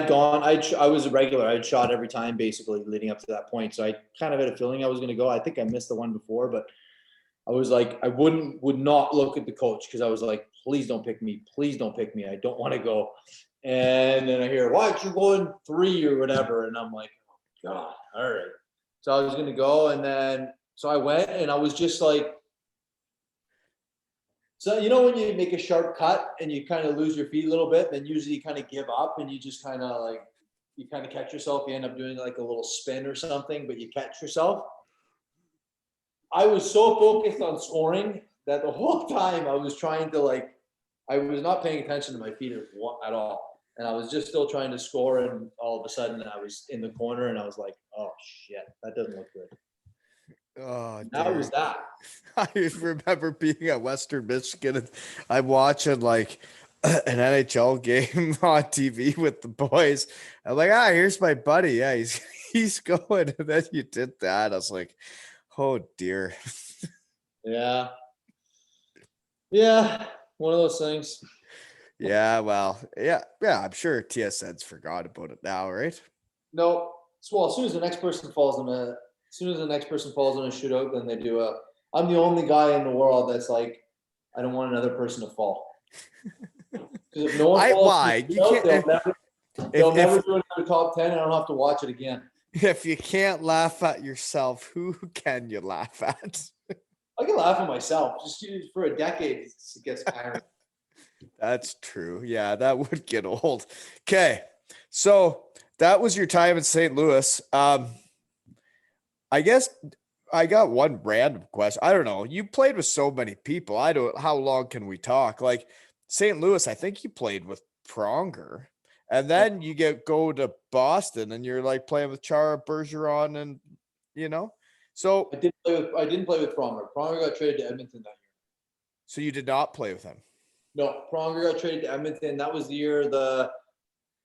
was a regular. I'd shot every time basically leading up to that point. So I kind of had a feeling I was going to go. I think I missed the one before, but I was like, I would not look at the coach because I was like, please don't pick me. Please don't pick me. I don't want to go. And then I hear, why aren't you going 3 or whatever? And I'm like, oh, God, all right. So I was going to go. And then, so I went, and I was just like, so, when you make a sharp cut and you kind of lose your feet a little bit, then usually you kind of give up and you just kind of like, you kind of catch yourself. You end up doing like a little spin or something, but you catch yourself. I was so focused on scoring that the whole time I was trying to I was not paying attention to my feet at all. And I was just still trying to score. And all of a sudden I was in the corner and I was like, oh shit, that doesn't look good.
Oh,
that was that.
I remember being at Western Michigan and I'm watching like an NHL game on TV with the boys. I'm like, here's my buddy. Yeah, he's going. And then you did that. I was like, oh dear.
Yeah. Yeah. One of those things.
Yeah, well, yeah. I'm sure TSN's forgot about it now, right?
No. Well, as soon as the next person falls in a shootout, then they do I'm the only guy in the world that's like, I don't want another person to fall. Because if no one falls,
why?
They'll never do another top 10. I don't have to watch it again.
If you can't laugh at yourself, who can you laugh at?
I can laugh at myself. Just for a decade, it gets tiring.
That's true. Yeah, that would get old. Okay, so that was your time in St. Louis. I guess I got one random question. I don't know. You played with so many people. How long can we talk? Like St. Louis, I think you played with Pronger. And then you go to Boston and you're like playing with Chara, Bergeron, and So
I didn't play with Pronger. Pronger got traded to Edmonton that year.
So you did not play with him?
No, Pronger got traded to Edmonton. That was the year the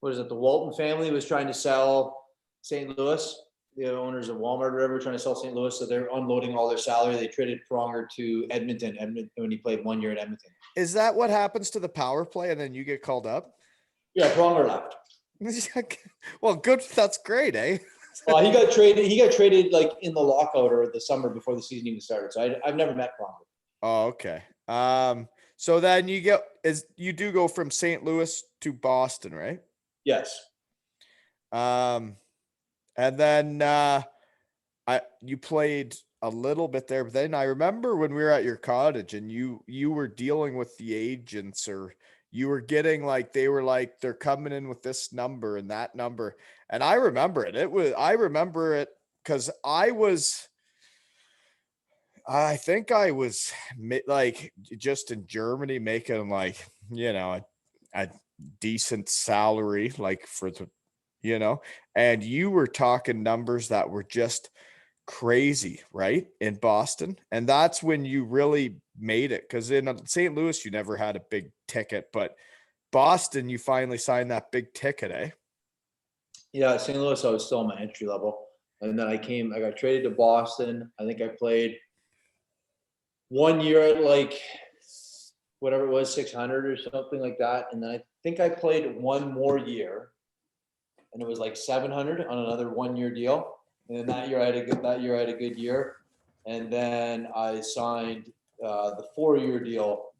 Walton family was trying to sell St. Louis. The owners of Walmart or whatever trying to sell St. Louis, so they're unloading all their salary. They traded Pronger to Edmonton when he played 1 year at Edmonton.
Is that what happens to the power play and then you get called up?
Yeah, Pronger left.
Well, good. That's great, eh?
He got traded like in the lockout or the summer before the season even started. So I've never met Pronger.
Oh, okay. So then you do go from St. Louis to Boston, right?
Yes.
And then you played a little bit there, but then I remember when we were at your cottage and you were dealing with the agents, or you were getting like, they were like, they're coming in with this number and that number. And I remember it. I remember it because I think I was like just in Germany making like, a decent salary, like for the, and you were talking numbers that were just crazy, right? In Boston. And that's when you really made it. Cause in St. Louis, you never had a big ticket, but Boston, you finally signed that big ticket, eh?
Yeah, St. Louis, I was still on my entry level. And then I got traded to Boston. I think I played 1 year at like whatever it was, 600 or something like that. And then I think I played one more year and it was like 700 on another 1 year deal. And then that year I had a good year. And then I signed the 4 year deal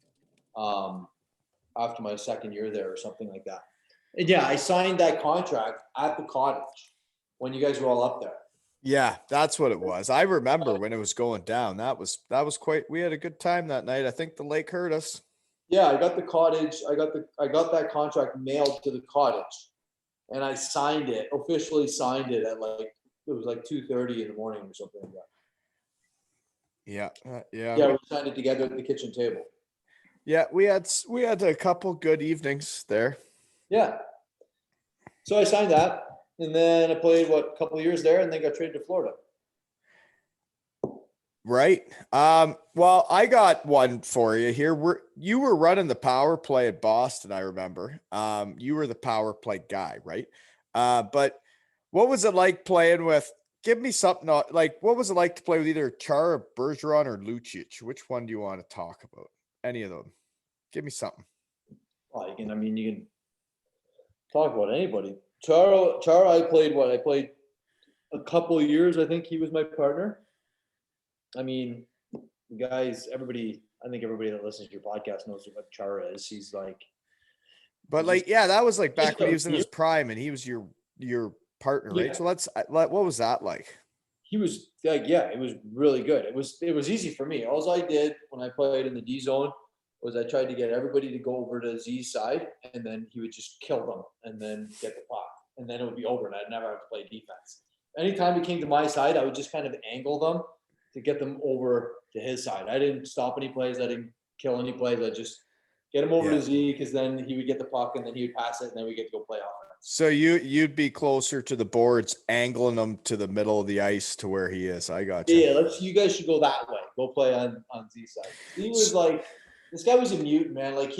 after my second year there or something like that. And yeah, I signed that contract at the Cottage when you guys were all up there.
Yeah, that's what it was. I remember when it was going down. That was quite, we had a good time that night. I think the lake hurt us.
Yeah, I got the Cottage. I got that contract mailed to the Cottage, and I officially signed it at like, it was like 2:30 in the morning or something like that.
Yeah.
Yeah, we signed it together at the kitchen table.
Yeah, we had a couple good evenings there.
Yeah. So I signed that, and then I played a couple of years there, and then got traded to Florida.
Right. Well, I got one for you here. You were running the power play at Boston, I remember. You were the power play guy, right? But what was it like playing with, give me something like, what was it like to play with either Chara, Bergeron, or Lucic? Which one do you want to talk about? Any of them. Give me something.
Well, you can talk about anybody. Chara, I played a couple of years. I think he was my partner. I mean, guys, I think everybody that listens to your podcast knows what Chara is. He's like,
but like, yeah, that was like back when he was in his prime and he was your partner, right? Yeah. So what was that like?
He was like, yeah, it was really good. It was easy for me. All I did when I played in the D zone was I tried to get everybody to go over to Z's side, and then he would just kill them and then get the puck, and then it would be over, and I'd never have to play defense. Anytime he came to my side, I would just kind of angle them to get them over to his side. I didn't stop any plays. I didn't kill any plays. I just get him over to Z, because then he would get the puck and then he would pass it, and then we get to go play offense.
So you'd be closer to the boards, angling them to the middle of the ice to where he is. I got you.
Yeah, you guys should go that way. Go play on Z side. He was like, this guy was a mutant, man. Like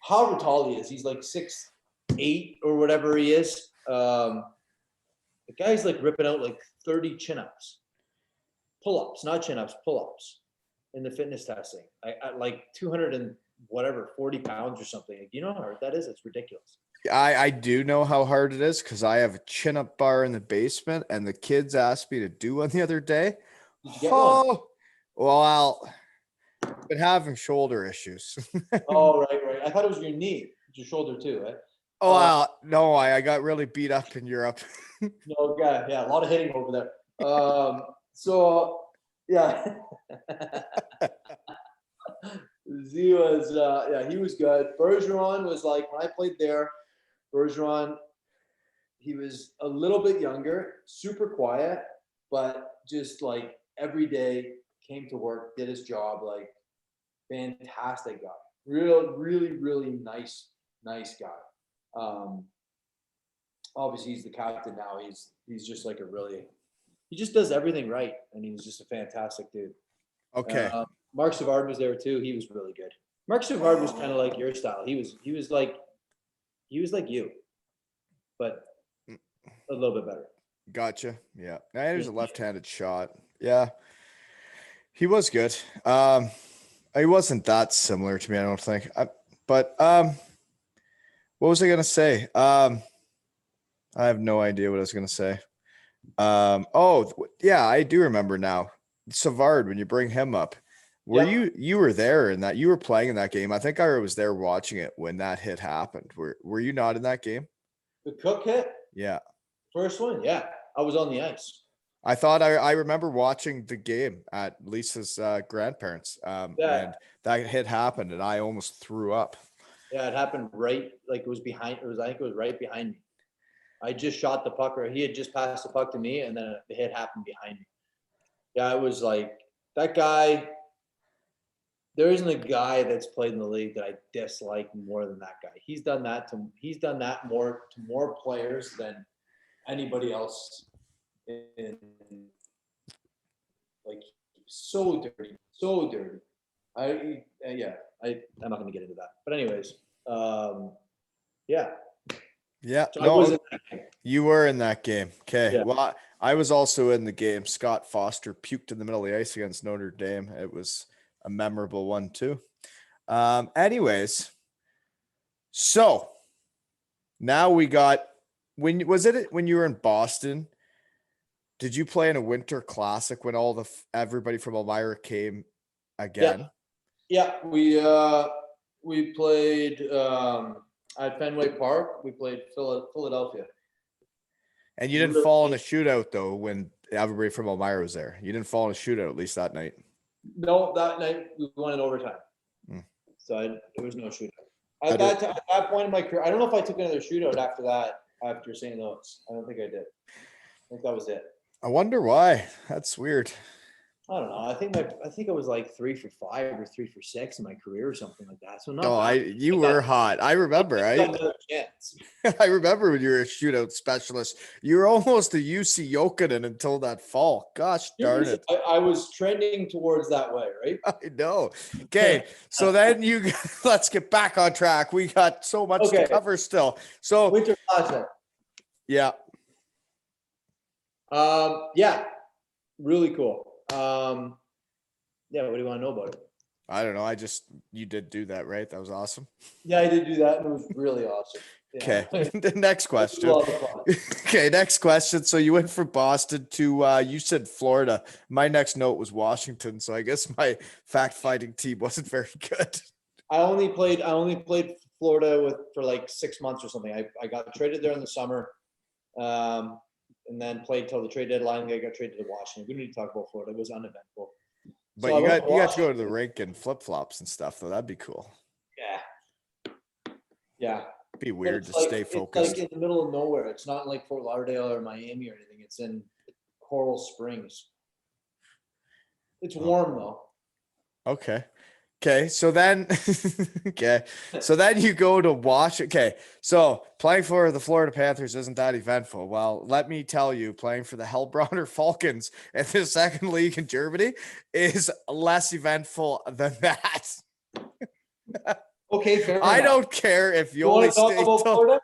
however tall he is, he's like 6'8" or whatever he is. The guy's like ripping out like 30 chin-ups. Pull-ups, not chin-ups, pull-ups in the fitness testing. I like 200 and whatever, 40 pounds or something. Like, you know how hard that is? It's ridiculous.
I do know how hard it is because I have a chin-up bar in the basement, and the kids asked me to do one the other day.
Did you get one?
Well, I've been having shoulder issues.
Oh, right. I thought it was your knee. It's your shoulder too, right?
Oh, well, no, I got really beat up in Europe.
No, yeah, a lot of hitting over there. So, yeah. Z was, he was good. Bergeron was like, when I played there, Bergeron, he was a little bit younger, super quiet, but just like every day came to work, did his job, like fantastic guy. Really nice guy. Obviously he's the captain now. He's just like he just does everything right, and he's just a fantastic dude.
Okay.
Mark Savard was there too. He was really good. Mark Savard was kind of like your style. He was like you, but a little bit better.
Gotcha. Yeah. There's a left-handed shot. Yeah. He was good. He wasn't that similar to me, I don't think. But what was I gonna say? I have no idea what I was gonna say. Oh yeah, I do remember now. Savard, when you bring him up, you were there in that, you were playing in that game. I think I was there watching it when that hit happened. Were you not in that game?
The Cook hit?
Yeah.
First one? Yeah. I was on the ice.
I thought I remember watching the game at Lisa's grandparents. And that hit happened and I almost threw up.
Yeah, it happened right, like it was behind. I think it was right behind me. I just shot the puck, or he had just passed the puck to me, and then the hit happened behind me. Yeah, it was like that guy. There isn't a guy that's played in the league that I dislike more than that guy. He's done that more to more players than anybody else. In like so dirty. I'm not going to get into that. But anyways, yeah.
Yeah,
So I
no,
was in that game.
you were in that game. Okay.
Yeah.
Well, I was also in the game. Scott Foster puked in the middle of the ice against Notre Dame. It was a memorable one too. Anyways, so now we got when you were in Boston? Did you play in a winter classic when everybody from Elmira came again?
Yeah, we played at Fenway Park. We played Philadelphia.
And you didn't fall in a shootout though when everybody from Elmira was there. You didn't fall in a shootout at least that night.
No, that night we won in overtime. So there was no shootout. At that point in my career, I don't know if I took another shootout after that, after St. Louis. I don't think I did. I think that was it.
I wonder why. That's weird.
I don't know. I think I was like 3 for 5 or 3 for 6 in my career or something like that. So
you were hot. I remember. I remember when you were a shootout specialist. You were almost a UC Jokinen until that fall. Gosh darn it.
I was trending towards that way, right?
I know. Okay, so then let's get back on track. We got so much to cover still. So
Winter Classic.
Yeah.
Yeah. Really cool. Yeah, what do you want to know about it?
I don't know. You did do that, right? That was awesome.
Yeah, I did do that, and it was really awesome.
Yeah. Okay. The next question. Okay, next question. So you went from Boston to you said Florida. My next note was Washington, so I guess my fact-finding team wasn't very good.
I only played Florida for like 6 months or something. I got traded there in the summer. And then played till the trade deadline. I got traded to Washington. We don't need to talk about Florida. It was uneventful.
But so you got to go to the rink in flip-flops and stuff, though. That'd be cool.
Yeah.
It'd be weird to stay focused.
It's like in the middle of nowhere. It's not like Fort Lauderdale or Miami or anything. It's in Coral Springs. It's warm though.
Okay. So then you go to Washington. Okay. So playing for the Florida Panthers isn't that eventful. Well, let me tell you, playing for the Hellbrauner Falcons in the second league in Germany is less eventful than that.
Okay, fair enough.
I don't care if you only
talk about Florida.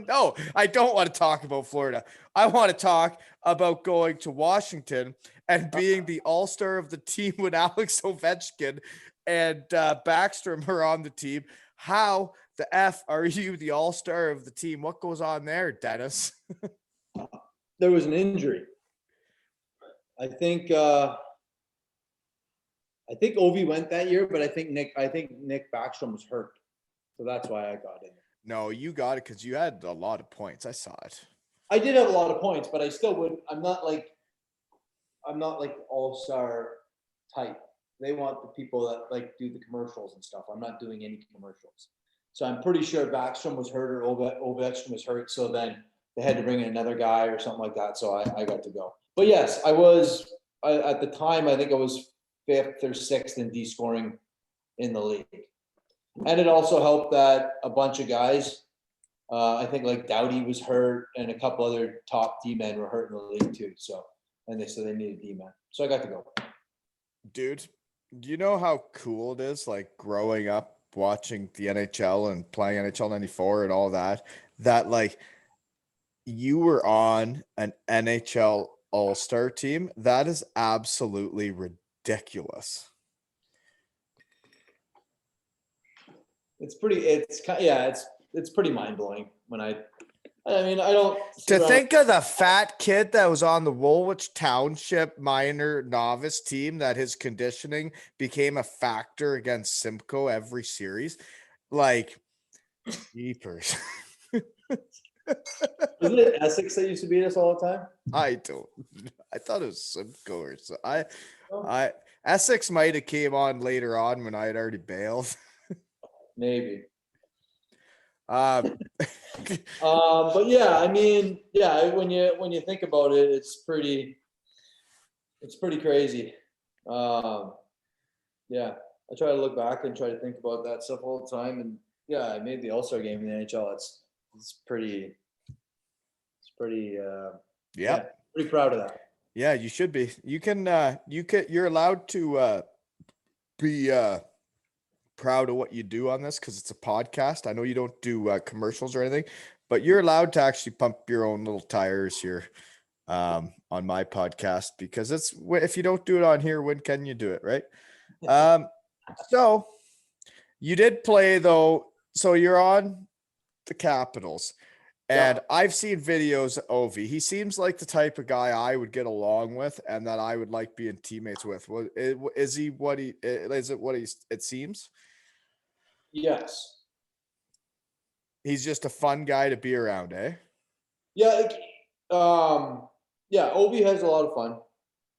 No, I don't want to talk about Florida. I want to talk about going to Washington and being the all-star of the team when Alex Ovechkin and Backstrom are on the team. How the F are you the all-star of the team? What goes on there, Dennis?
There was an injury. I think Ovi went that year, but I think Nick Backstrom was hurt. So that's why I got in.
No, you got it because you had a lot of points. I saw it.
I did have a lot of points, but I still wouldn't. I'm not like all-star type. They want the people that like do the commercials and stuff. I'm not doing any commercials. So I'm pretty sure Backstrom was hurt or Ovechkin was hurt. So then they had to bring in another guy or something like that. So I got to go. But yes, I was at the time, I think I was 5th or 6th in D scoring in the league. And it also helped that a bunch of guys, I think like Doughty was hurt and a couple other top D-men were hurt in the league too. So, and they said they needed D-men. So I got to go.
Dude, do you know how cool it is, like growing up watching the NHL and playing NHL 94 and all that, that like you were on an NHL All-Star team? That is absolutely ridiculous.
It's pretty mind-blowing when I don't
think of the fat kid that was on the Woolwich Township minor novice team, that his conditioning became a factor against Simcoe every series. Like, jeepers.
Wasn't it Essex that used to beat us all the time?
I thought it was Simcoe or so. Essex might have came on later on when I had already bailed.
Maybe.
Uh,
But yeah, I mean, yeah, when you think about it, it's pretty crazy. Yeah, I try to look back and try to think about that stuff all the time. And yeah, I made the All-Star game in the NHL. It's pretty, yeah,
yep.
pretty proud of that.
Yeah, you should be. You're allowed to be proud of what you do on this because it's a podcast. I know you don't do commercials or anything, but you're allowed to actually pump your own little tires here on my podcast because if you don't do it on here, when can you do it, right? So you did play though. So you're on the Capitals. And
Yeah.
I've seen videos of Ovi. He seems like the type of guy I would get along with and that I would like being teammates with. Is he what he is it what it seems?
Yes.
He's just a fun guy to be around, eh?
Yeah. Yeah. Obi has a lot of fun.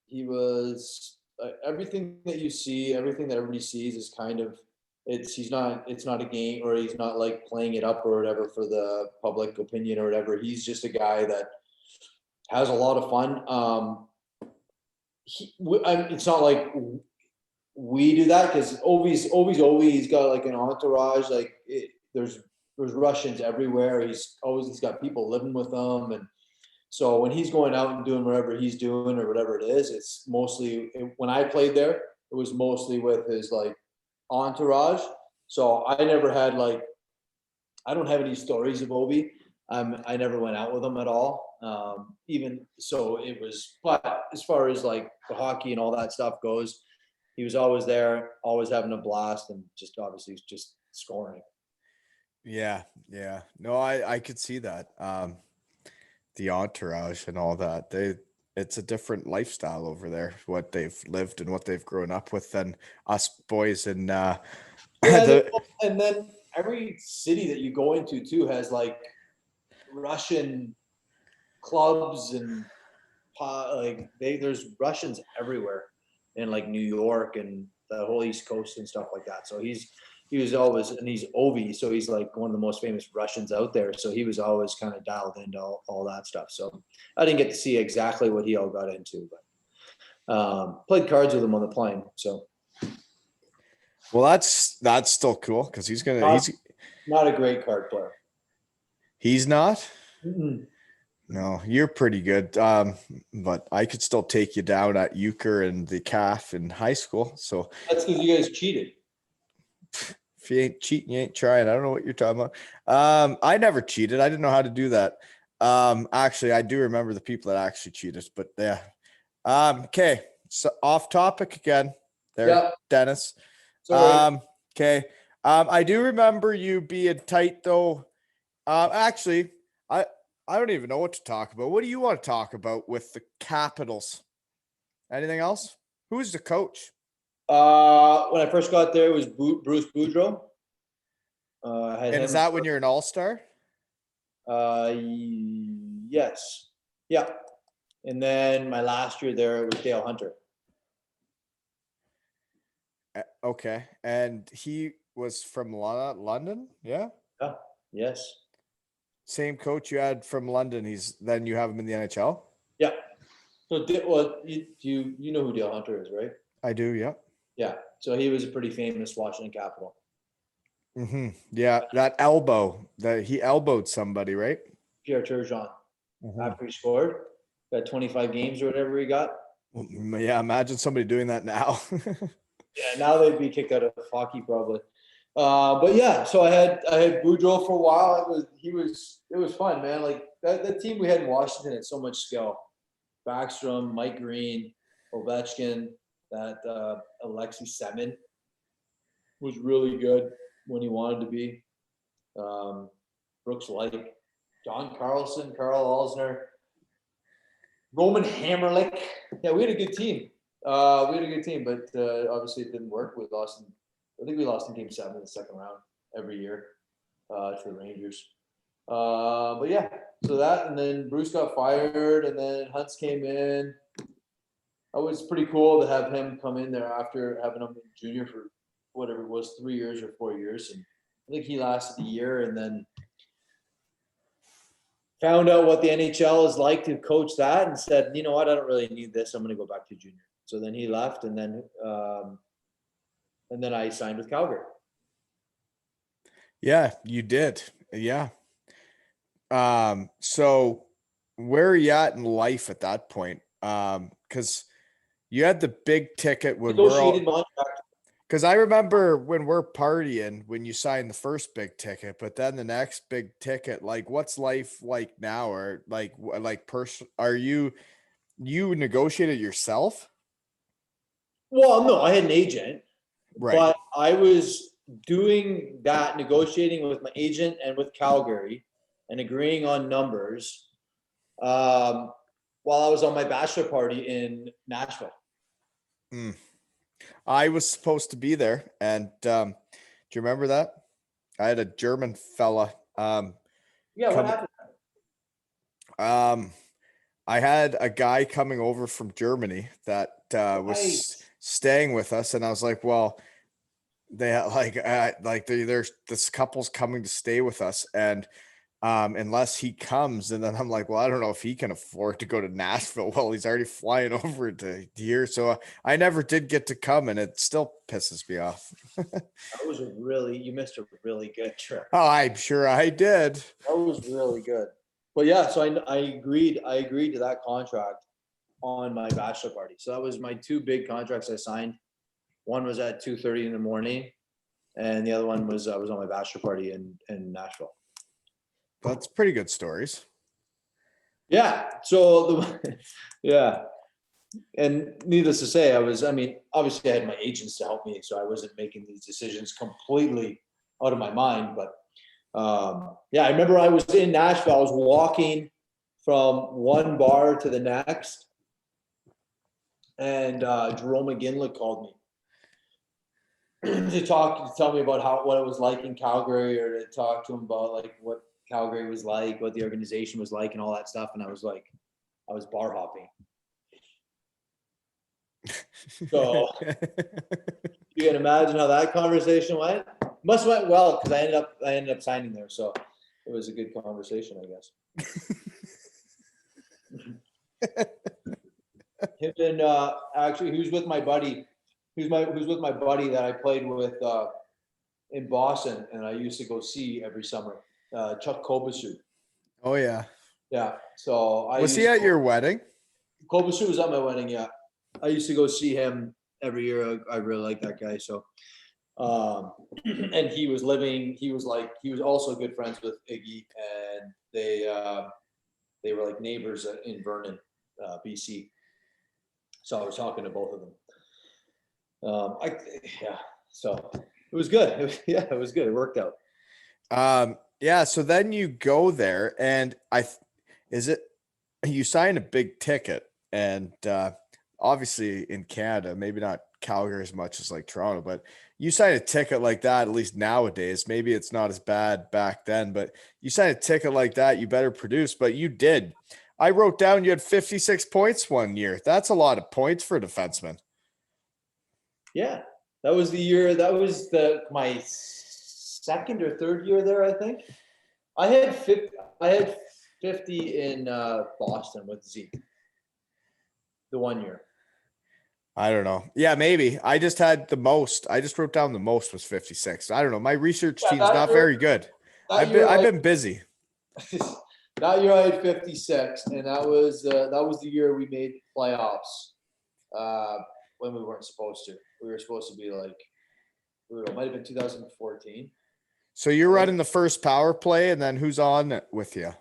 He was everything that you see, everything that everybody sees is kind of it's not a game, or he's not like playing it up or whatever for the public opinion or whatever. He's just a guy that has a lot of fun. It's not like we do that because Ovi. He's got like an entourage. There's Russians everywhere. He's got people living with him, and so when he's going out and doing whatever he's doing or whatever it is, it's mostly when I played there, it was mostly with his like entourage. So I never had like I don't have any stories of Obi. I never went out with him at all. Even so, it was. But as far as like the hockey and all that stuff goes, he was always there, always having a blast, and just obviously just scoring.
Yeah, yeah. No, I could see that. The entourage and all that. It's a different lifestyle over there, what they've lived and what they've grown up with than us boys in
Yeah, and then every city that you go into too has like Russian clubs and there's Russians everywhere in like New York and the whole East Coast and stuff like that. So he was always, and he's Ovi, so he's like one of the most famous Russians out there. So he was always kind of dialed into all that stuff. So I didn't get to see exactly what he all got into, but played cards with him on the plane. So
well, that's still cool because
not a great card player.
He's not.
Mm-mm.
No, you're pretty good. But I could still take you down at euchre and the calf in high school. So
That's because you guys cheated.
if you ain't cheating, you ain't trying. I don't know what you're talking about. I never cheated. I didn't know how to do that. Actually, I do remember the people that actually cheated, but yeah. Okay. So off topic again there,
Yeah.
Dennis.
Sorry.
Okay. I do remember you being tight though. Actually, I don't even know what to talk about. What do you want to talk about with the Capitals? Anything else? Who's the coach?
When I first got there, it was Bruce Boudreau.
And is that when you're an all-star?
Yes. Yeah. And then my last year there, it was Dale Hunter.
Okay. And he was from London? Yeah.
Yeah. Yes.
Same coach you had from London. Then you have him in the NHL?
Yeah. So, well, you know who Dale Hunter is, right?
I do, yeah.
Yeah. So he was a pretty famous Washington Capital.
Mm-hmm. Yeah, that elbow that he elbowed somebody, right?
Pierre Turgeon.
Mm-hmm.
After he scored, got 25 games or whatever he got.
Yeah, imagine somebody doing that now.
Yeah, now they'd be kicked out of hockey probably. But yeah, so I had Boudreau for a while. It was fun, man. Like that team we had in Washington had so much skill. Backstrom, Mike Green, Ovechkin, that Alexei Semin was really good when he wanted to be. Brooks Light, John Carlson, Carl Alsner, Roman Hammerlick. Yeah, we had a good team. But obviously it didn't work. I think we lost in Game 7 in the second round every year to the Rangers. But yeah, so that, and then Bruce got fired, and then Hunts came in. It was pretty cool to have him come in there after having him junior for whatever it was, 3 years or 4 years. And I think he lasted a year and then found out what the NHL is like to coach that and said, you know what, I don't really need this. I'm going to go back to junior. So then he left, and then I signed with Calgary.
Yeah, you did. Yeah. So where are you at in life at that point? Because you had the big ticket when
Negotiated contract.
because I remember when we're partying when you signed the first big ticket, but then the next big ticket, like what's life like now? Or are you negotiated yourself?
Well, no, I had an agent,
Right.
but I was doing that, negotiating with my agent and with Calgary and agreeing on numbers while I was on my bachelor party in Nashville.
I was supposed to be there, and do you remember that? I had a German fella.
What happened?
I had a guy coming over from Germany that was staying with us, and I was like, well, there's this couple's coming to stay with us, and unless he comes, and then I'm like, well, I don't know if he can afford to go to Nashville. Well, he's already flying over to here, so I never did get to come, and it still pisses me off.
You missed a really good trip.
Oh, I'm sure I did.
That was really good. But yeah, so I agreed to that contract on my bachelor party. So that was my two big contracts I signed. One was at 2:30 in the morning, and the other one was I was on my bachelor party in Nashville.
That's pretty good stories.
Yeah. So yeah. And needless to say, obviously I had my agents to help me, so I wasn't making these decisions completely out of my mind. But I remember I was in Nashville. I was walking from one bar to the next, and Jerome McGinley called me to tell me about what it was like in Calgary, or to talk to him about like what Calgary was like, what the organization was like, and all that stuff. And I was bar hopping. So you can imagine how that conversation went. Must have went well, because I ended up signing there, so it was a good conversation, I guess. Him and actually, he was with my buddy. He was with my buddy that I played with in Boston, and I used to go see every summer. Chuck Kobasu.
Oh yeah.
Yeah. So
was he at your wedding?
Kobasu was at my wedding. Yeah. I used to go see him every year. I really like that guy. So, and he was also good friends with Iggy, and they were like neighbors in Vernon, BC. So I was talking to both of them. So it was good. It was good. It worked out.
So then you go there, and you sign a big ticket, and obviously in Canada, maybe not Calgary as much as like Toronto, but you sign a ticket like that, at least nowadays, maybe it's not as bad back then, but you sign a ticket like that, you better produce. But you did. I wrote down you had 56 points one year. That's a lot of points for a defenseman. Yeah,
that was the year. That was my second or third year there, I think. I had 50 in Boston with Zeke. The 1 year.
I don't know. Yeah, maybe. I just had the most. I just wrote down the most was 56. I don't know. My research team's not very good. I've been busy.
That year I had 56, and that was the year we made playoffs. When we weren't supposed to. We were supposed to be like, it might have been 2014.
So you're running the first power play, and then who's on with you?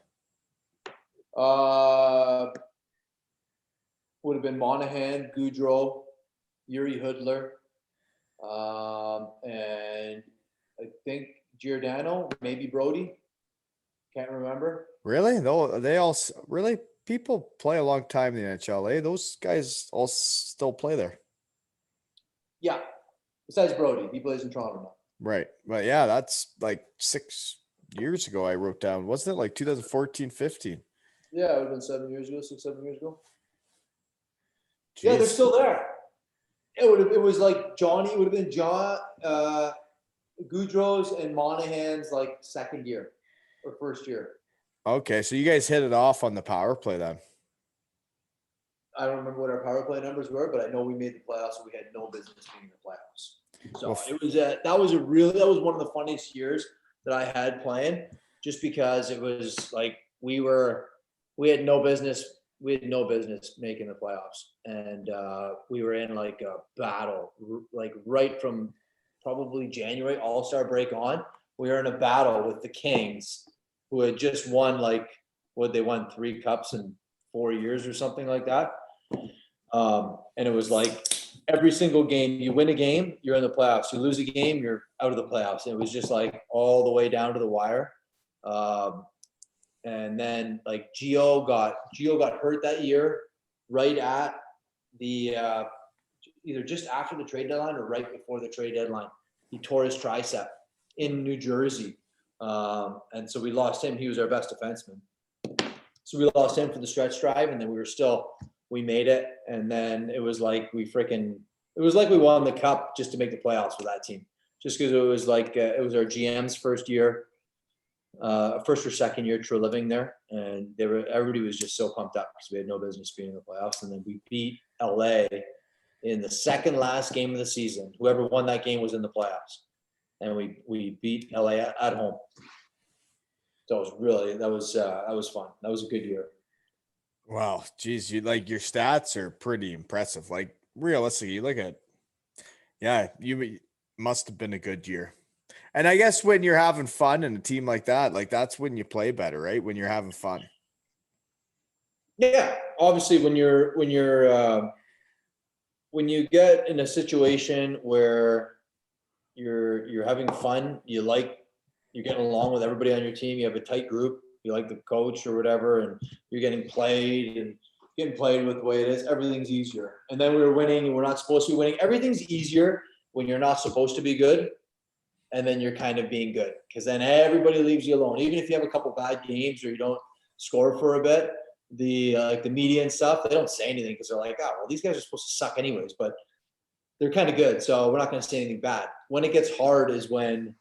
Would have been Monahan, Goudreau, Yuri Hoodler, and I think Giordano, maybe Brody. Can't remember.
Really? They all really, people play a long time in the NHL. Eh? Those guys all still play there.
Yeah. Besides Brody, he plays in Toronto now.
Right. But yeah, that's like 6 years ago I wrote down. Wasn't it like 2014, 15?
Yeah, it would have been 7 years ago, 7 years ago. Jeez. Yeah, they're still there. It was like Johnny. It would have been John. Goudreau's and Monahan's like second year or first year.
Okay, so you guys hit it off on the power play then.
I don't remember what our power play numbers were, but I know we made the playoffs and we had no business being in the playoffs. So it was that was one of the funniest years that I had playing, just because it was like we had no business making the playoffs, and we were in like a battle, like right from probably January All-Star break on. We were in a battle with the Kings, who had just won they won 3 cups in 4 years or something like that. And it was like every single game, you win a game, you're in the playoffs. You lose a game, you're out of the playoffs. And it was just like all the way down to the wire. And then like Gio got hurt that year, right at the either just after the trade deadline or right before the trade deadline. He tore his tricep in New Jersey. And so we lost him. He was our best defenseman. So we lost him for the stretch drive, and then we made it. And then it was like we won the cup just to make the playoffs for that team. Just because it was like, it was our GM's first or second year true living there. And everybody was just so pumped up because we had no business being in the playoffs. And then we beat LA in the second last game of the season. Whoever won that game was in the playoffs. And we beat LA at home. So that was fun. That was a good year.
Wow, geez, your stats are pretty impressive. Like realistically, you look at, you must have been a good year. And I guess when you're having fun in a team like that, like that's when you play better, right? When you're having fun.
Yeah, obviously when you get in a situation where you're having fun, you're getting along with everybody on your team, you have a tight group, you like the coach or whatever, and you're getting played with the way it is, everything's easier. And then we were winning and we're not supposed to be winning. Everything's easier when you're not supposed to be good, and then you're kind of being good, because then everybody leaves you alone. Even if you have a couple bad games or you don't score for a bit, the media and stuff, they don't say anything because they're like, oh, well, these guys are supposed to suck anyways, but they're kind of good, so we're not going to say anything bad. When it gets hard is when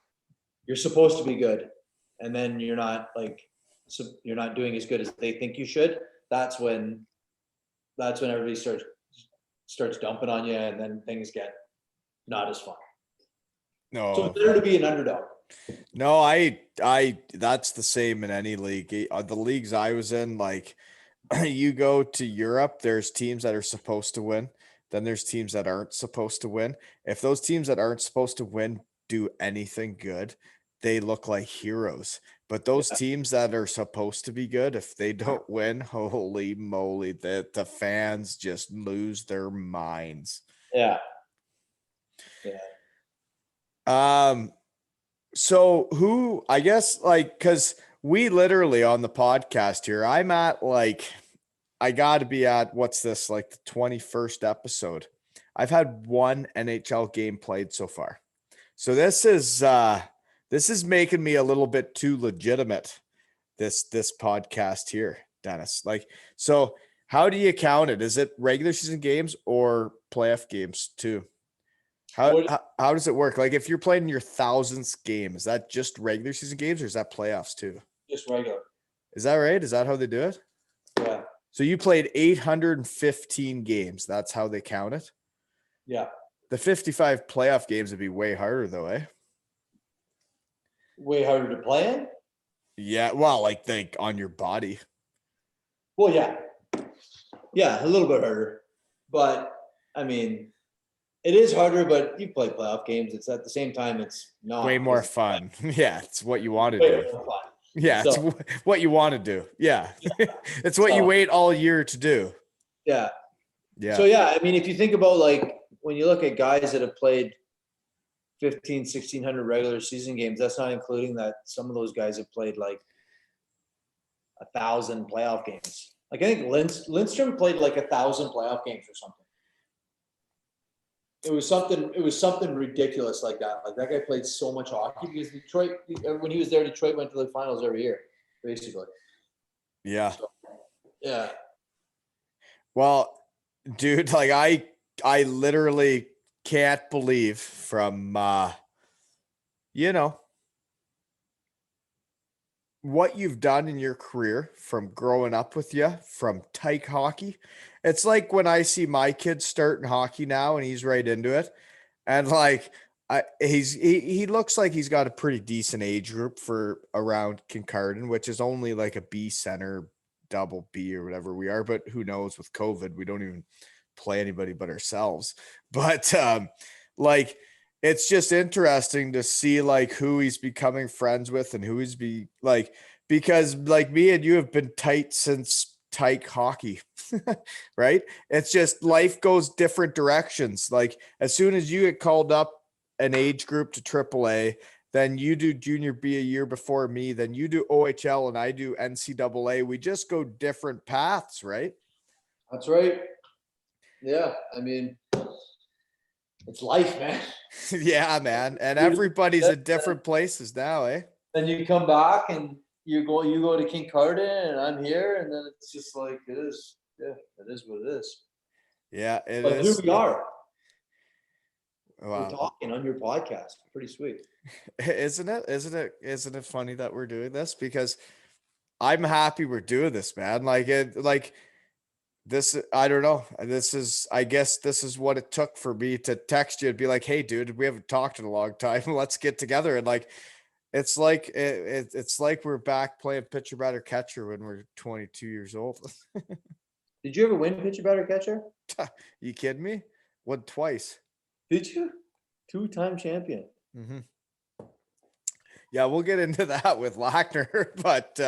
you're supposed to be good, and then you're not doing as good as they think you should. That's when everybody starts dumping on you, and then things get not as fun.
No.
So it's better to be an underdog.
No, I that's the same in any league. The leagues I was in, like you go to Europe, there's teams that are supposed to win. Then there's teams that aren't supposed to win. If those teams that aren't supposed to win do anything good, they look like heroes. But those teams that are supposed to be good, if they don't win, holy moly, the fans just lose their minds.
Yeah.
So who, I guess, like, because we literally on the podcast here, I'm at like, I got to be at, what's this, like the 21st episode. I've had one NHL game played so far. So this is making me a little bit too legitimate, this podcast here, Dennis. Like, so how do you count it? Is it regular season games or playoff games too? How does it work? Like if you're playing your 1000th game, is that just regular season games or is that playoffs too?
Just regular.
Is that right? Is that how they do it?
Yeah.
So you played 815 games. That's how they count it?
Yeah.
The 55 playoff games would be way harder though, eh?
Way harder to play in?
Yeah, well, like on your body.
Well, yeah. Yeah, a little bit harder. But I mean, it is harder, but you play playoff games. It's at the same time, it's not
way more fun. Yeah, it's what you want to do. Yeah, so, it's what you want to do. Yeah. It's what you wait all year to do.
Yeah.
Yeah.
So, yeah, I mean, if you think about like when you look at guys that have played 1,600 regular season games, that's not including that some of those guys have played like 1,000 playoff games. Like I think Lindstrom played like 1,000 playoff games or something. It was something ridiculous like that. Like that guy played so much hockey because Detroit, when he was there, Detroit went to the finals every year, basically.
Yeah.
So, yeah.
Well, dude, like I literally can't believe from you know, what you've done in your career from growing up with you from tyke hockey. It's like when I see my kid starting hockey now and he's right into it. And like he looks like he's got a pretty decent age group for around Kincardine, which is only like a B center, double B or whatever we are, but who knows with COVID, we don't even play anybody but ourselves. But like it's just interesting to see like who he's becoming friends with and who he's because like me and you have been tight since tyke hockey, right? It's just life goes different directions. Like as soon as you get called up an age group to AAA, then you do junior B a year before me, then you do OHL and I do NCAA. We just go different paths, right?
That's right. Yeah, I mean, it's life, man.
Yeah, man. And everybody's
Then
at different places now, eh?
you come back and you go to Kincardine and I'm here, and then it's just like it is. Yeah, it is what it is.
Yeah, it
But here
is.
we are. We're
Wow.
talking on your podcast. Pretty sweet.
Isn't it? Isn't it funny that we're doing this? Because I'm happy we're doing this, man. Like this, I don't know. I guess this is what it took for me to text you and be like, hey, dude, we haven't talked in a long time. Let's get together. And like, it's like we're back playing pitcher, batter, catcher when we're 22 years old.
Did you ever win pitcher, batter, catcher?
You kidding me? Won twice.
Did you? 2-time champion.
Mm-hmm. Yeah, we'll get into that with Lackner, but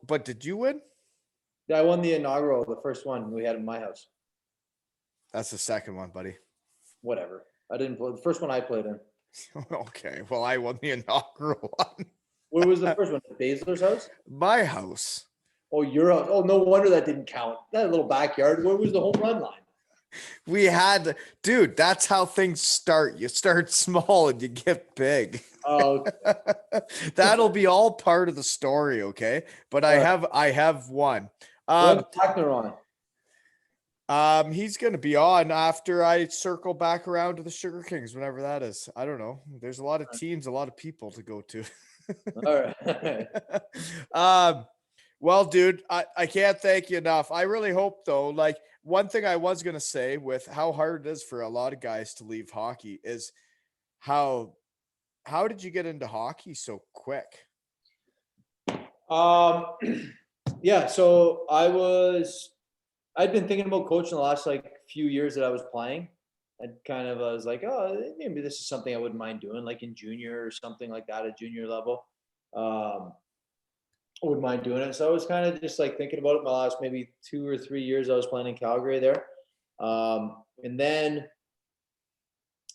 but did you win?
Yeah, I won the inaugural, the first one we had in my house.
That's the second one, buddy.
Whatever. I didn't play the first one I played in.
Okay, well, I won the inaugural one.
Where was the first one? At Baszler's house?
My house.
Oh, your house. Oh, no wonder that didn't count. That little backyard. Where was the home run line?
We had, dude, that's how things start. You start small and you get big.
Oh,
That'll be all part of the story, okay? But I have one.
when's Lackner
on? He's gonna be on after I circle back around to the Sugar Kings, whenever that is. I don't know. There's a lot of teams, a lot of people to go to.
All right.
Well, dude, I can't thank you enough. I really hope though, like one thing I was going to say with how hard it is for a lot of guys to leave hockey is how did you get into hockey so quick?
Yeah, so I'd been thinking about coaching the last like few years that I was playing. I was like, oh, maybe this is something I wouldn't mind doing, like in junior or something like that at junior level. I wouldn't mind doing it. So I was kind of just like thinking about it my last maybe 2 or 3 years I was playing in Calgary there. And then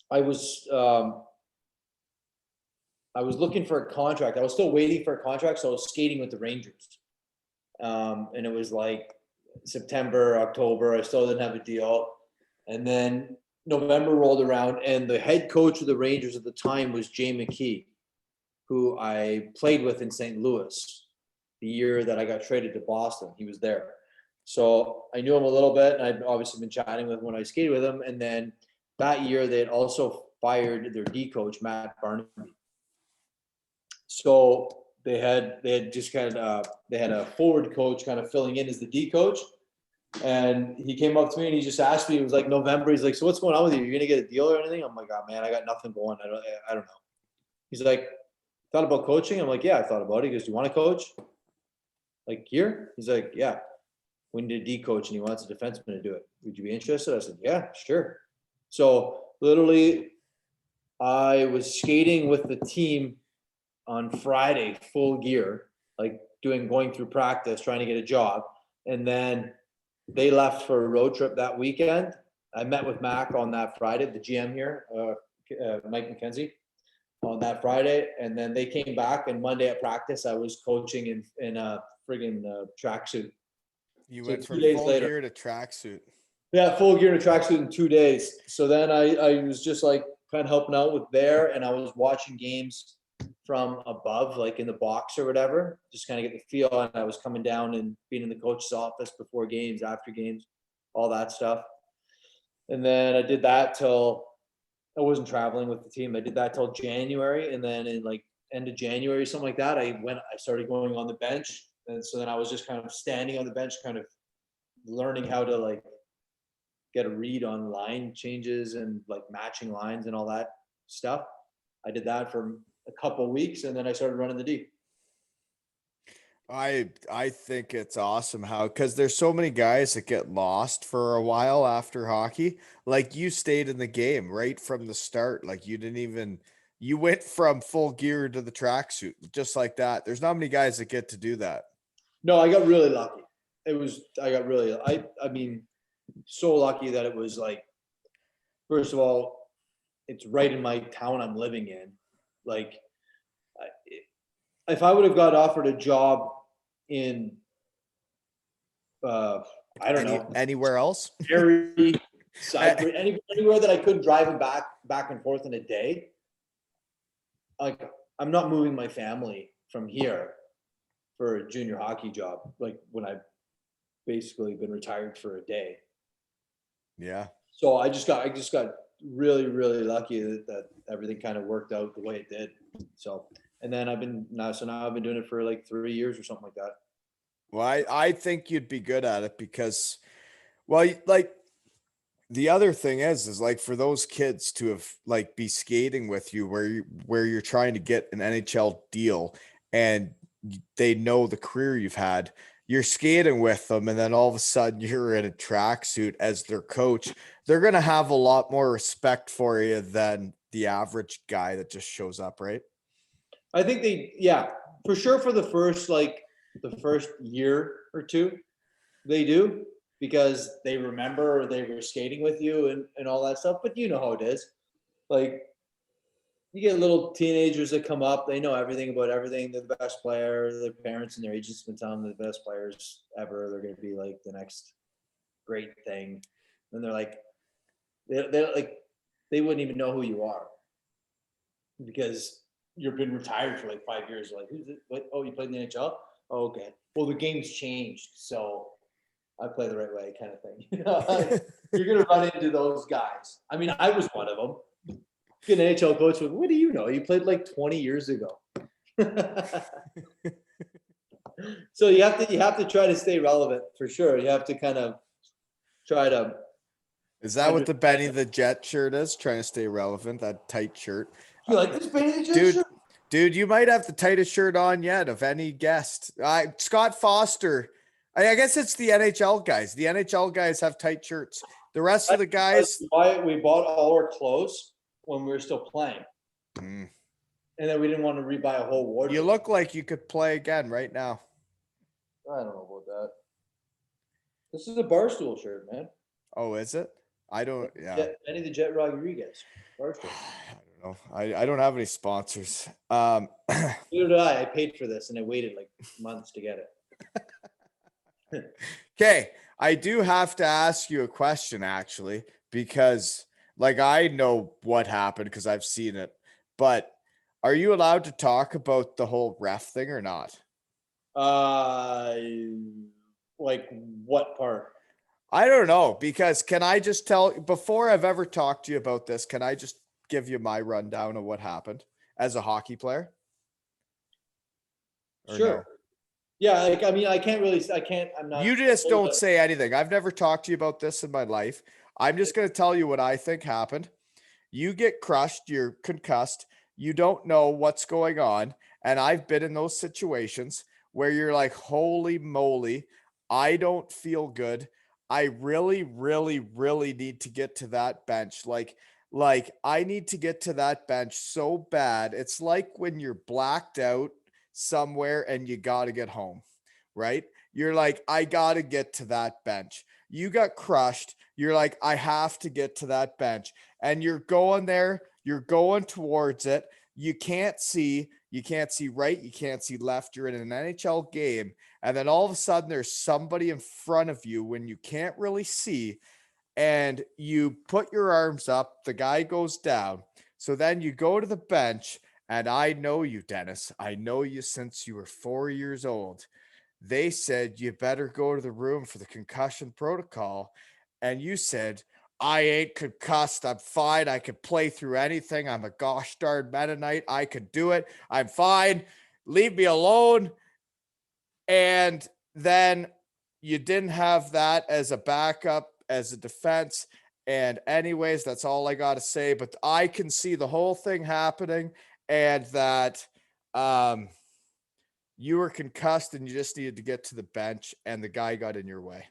I was looking for a contract. I was still waiting for a contract, so I was skating with the Rangers. And it was like September, October. I still didn't have a deal. And then November rolled around, and the head coach of the Rangers at the time was Jay McKee, who I played with in St. Louis the year that I got traded to Boston. He was there. So I knew him a little bit, and I'd obviously been chatting with him when I skated with him. And then that year they had also fired their D coach, Matt Barnaby. So they had just they had a forward coach kind of filling in as the D coach. And he came up to me and he just asked me, it was like November. He's like, so what's going on with you? You're going to get a deal or anything? I'm like, oh man, I got nothing going. I don't know. He's like, thought about coaching? I'm like, yeah, I thought about it. He goes, do you want to coach? Like here? He's like, yeah. We need a D coach and he wants a defenseman to do it. Would you be interested? I said, yeah, sure. So literally I was skating with the team on Friday, full gear, like going through practice, trying to get a job. And then they left for a road trip that weekend. I met with Mac on that Friday, the GM here, Mike McKenzie, on that Friday. And then they came back, and Monday at practice, I was coaching in a friggin' tracksuit.
You went from full gear to tracksuit.
Yeah, full gear to tracksuit in 2 days. So then I was just like kind of helping out with there, and I was watching games from above, like in the box or whatever, just kind of get the feel. And I was coming down and being in the coach's office before games, after games, all that stuff. And then I did that till I wasn't traveling with the team. I did that till January, and then in like end of January, something like that, I started going on the bench, and so then I was just kind of standing on the bench, kind of learning how to like get a read on line changes and like matching lines and all that stuff. I did that for a couple of weeks, and then I started running the D.
I think it's awesome how, because there's so many guys that get lost for a while after hockey. Like you stayed in the game right from the start. Like you went from full gear to the tracksuit just like that. There's not many guys that get to do that.
No, I got really lucky. I mean, so lucky that it was like, first of all, it's right in my town I'm living in. Like, if I would have got offered a job in, I don't know,
Anywhere else?
Sudbury, anywhere that I couldn't drive and back and forth in a day, like I'm not moving my family from here for a junior hockey job. Like when I've basically been retired for a day.
Yeah.
So I just got really, really lucky that everything kind of worked out the way it did. So, and then now I've been doing it for like 3 years or something like that.
Well, I think you'd be good at it because, well, like the other thing is like for those kids to have like be skating with you where you're trying to get an NHL deal and they know the career you've had, you're skating with them, and then all of a sudden you're in a tracksuit as their coach. They're going to have a lot more respect for you than the average guy that just shows up, right?
I think for sure for the first year or two, they do, because they remember they were skating with you and all that stuff. But you know how it is. Like, you get little teenagers that come up, they know everything about everything. They're the best player. Their parents and their agents have been telling them they're the best players ever. They're going to be like the next great thing. And they're like, they're like, they wouldn't even know who you are because you've been retired for like 5 years. Like, who's it? What? Oh, you played in the NHL? Oh, okay. Well, the game's changed, so I play the right way, kind of thing. You're going to run into those guys. I mean, I was one of them. An NHL coach, what do you know? You played like 20 years ago. So you have to try to stay relevant for sure. You have to kind of try to.
Is that what the Benny the Jet shirt is? Trying to stay relevant, that tight shirt.
You like this Benny the Jet shirt?
Dude, you might have the tightest shirt on yet of any guest. Scott Foster. I guess it's the NHL guys. The NHL guys have tight shirts. The rest of the guys.
We bought all our clothes when we were still playing. And then we didn't want to rebuy a whole wardrobe.
You look like you could play again right now.
I don't know about that. This is a Barstool shirt, man.
Oh, is it? I don't. Yeah.
Benny the Jet Rodriguez. Barstool.
I don't know. I don't have any sponsors.
Neither did I. I paid for this and I waited like months to get it.
Okay. I do have to ask you a question actually, because like I know what happened because I've seen it, but are you allowed to talk about the whole ref thing or not?
Like what part?
I don't know, because can I just tell, before I've ever talked to you about this, can I just give you my rundown of what happened as a hockey player?
Or sure. No? Yeah, like I mean, I'm not.
You just don't say anything. I've never talked to you about this in my life. I'm just going to tell you what I think happened. You get crushed, you're concussed, you don't know what's going on. And I've been in those situations where you're like, holy moly, I don't feel good. I really, really, really need to get to that bench. Like I need to get to that bench so bad. It's like when you're blacked out somewhere and you got to get home, right? You're like, I got to get to that bench. You got crushed. You're like, I have to get to that bench. And you're going there. You're going towards it. You can't see right. You can't see left. You're in an NHL game. And then all of a sudden there's somebody in front of you when you can't really see. And you put your arms up. The guy goes down. So then you go to the bench. And I know you, Dennis. I know you since you were 4 years old. They said you better go to the room for the concussion protocol. And you said, I ain't concussed. I'm fine. I could play through anything. I'm a gosh darn Mennonite. I could do it. I'm fine. Leave me alone. And then you didn't have that as a backup, as a defense. And anyways, that's all I got to say. But I can see the whole thing happening, and that you were concussed and you just needed to get to the bench, and the guy got in your way.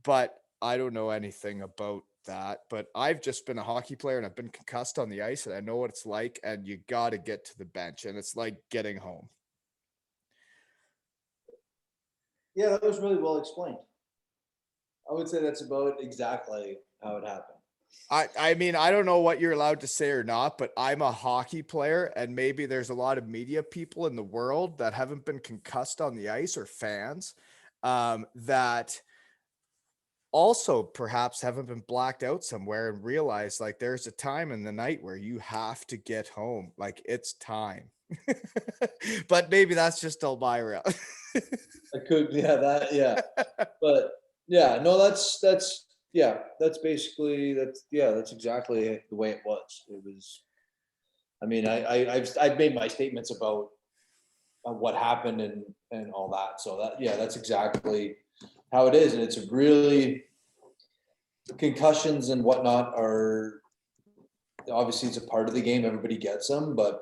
But I don't know anything about that. But I've just been a hockey player and I've been concussed on the ice, and I know what it's like. And you got to get to the bench, and it's like getting home.
Yeah, that was really well explained. I would say that's about exactly how it happened.
I mean, I don't know what you're allowed to say or not, but I'm a hockey player, and maybe there's a lot of media people in the world that haven't been concussed on the ice, or fans that also perhaps haven't been blacked out somewhere and realize like there's a time in the night where you have to get home. Like it's time. But maybe that's just Elvira.
I could, yeah. But yeah, no, that's basically that's exactly the way it was. It was. I mean, I've made my statements about what happened and all that. So that's exactly how it is, and it's really concussions and whatnot are obviously it's a part of the game. Everybody gets them, but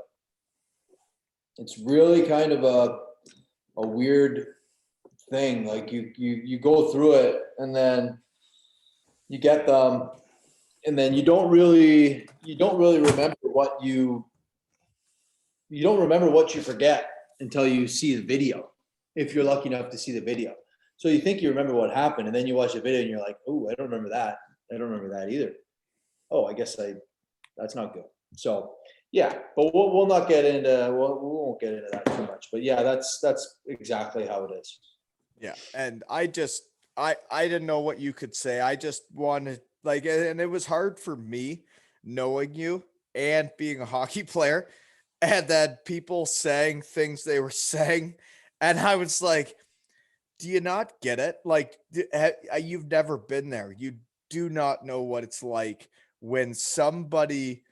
it's really kind of a weird thing. Like you go through it and then you get them, and then you don't really remember what you don't remember what you forget until you see the video, if you're lucky enough to see the video. So you think you remember what happened, and then you watch the video and you're like, oh, I don't remember that. I don't remember that either. Oh, I guess that's not good. So yeah, but we'll not get into we won't get into that too much. But yeah, that's exactly how it is.
Yeah, and I didn't know what you could say. I just wanted like, and it was hard for me knowing you and being a hockey player, and then people saying things they were saying, and I was like, do you not get it? Like, you've never been there. You do not know what it's like when somebody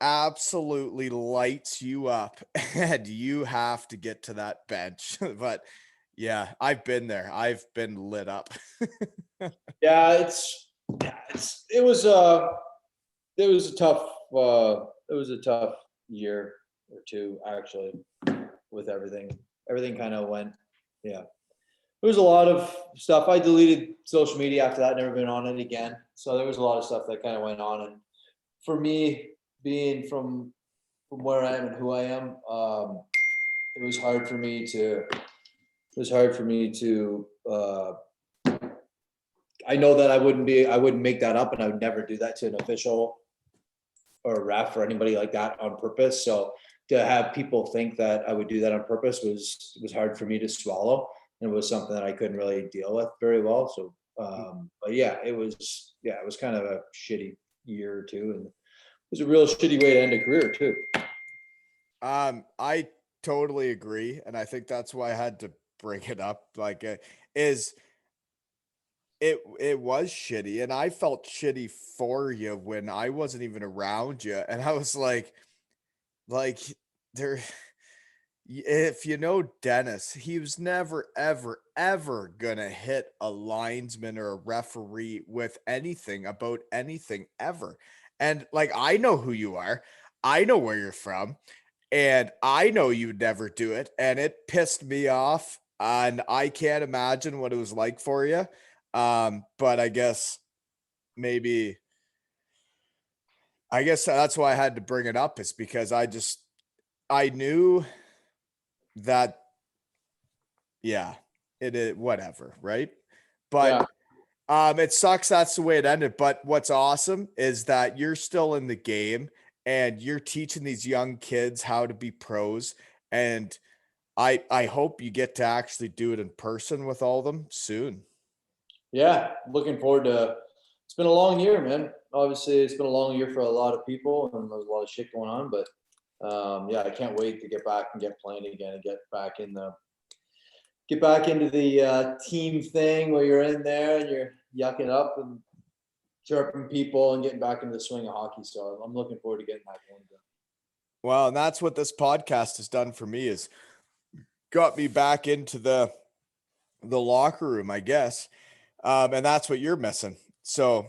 absolutely lights you up and you have to get to that bench. But yeah, I've been there. I've been lit up.
Yeah, it was a tough year or two actually with everything. Everything kind of went, yeah. There was a lot of stuff. I deleted social media after that, never been on it again. So there was a lot of stuff that kind of went on. And for me, being from where I am and who I am, it was hard for me to. I know that I wouldn't make that up, and I would never do that to an official or a ref or anybody like that on purpose. So to have people think that I would do that on purpose was hard for me to swallow. And it was something that I couldn't really deal with very well. So, but yeah, it was kind of a shitty year or two, and it was a real shitty way to end a career too.
I totally agree, and I think that's why I had to bring it up. Like, is it was shitty, and I felt shitty for you when I wasn't even around you, and I was like there. If you know Dennis, he was never, ever, ever gonna hit a linesman or a referee with anything about anything ever. And like, I know who you are, I know where you're from, and I know you'd never do it. And it pissed me off, and I can't imagine what it was like for you. But maybe, I guess that's why I had to bring it up, is because I knew that, yeah, it is whatever, right? But it sucks that's the way it ended. But what's awesome is that you're still in the game and you're teaching these young kids how to be pros. And I hope you get to actually do it in person with all of them soon.
Yeah, looking forward to. It's been a long year, man. Obviously, it's been a long year for a lot of people, and there's a lot of shit going on. But yeah, I can't wait to get back and get playing again and get back into the team thing where you're in there and you're yucking up and chirping people and getting back into the swing of hockey. So I'm looking forward to getting that going again.
Well, and that's what this podcast has done for me, is got me back into the locker room, I guess. And that's what you're missing. So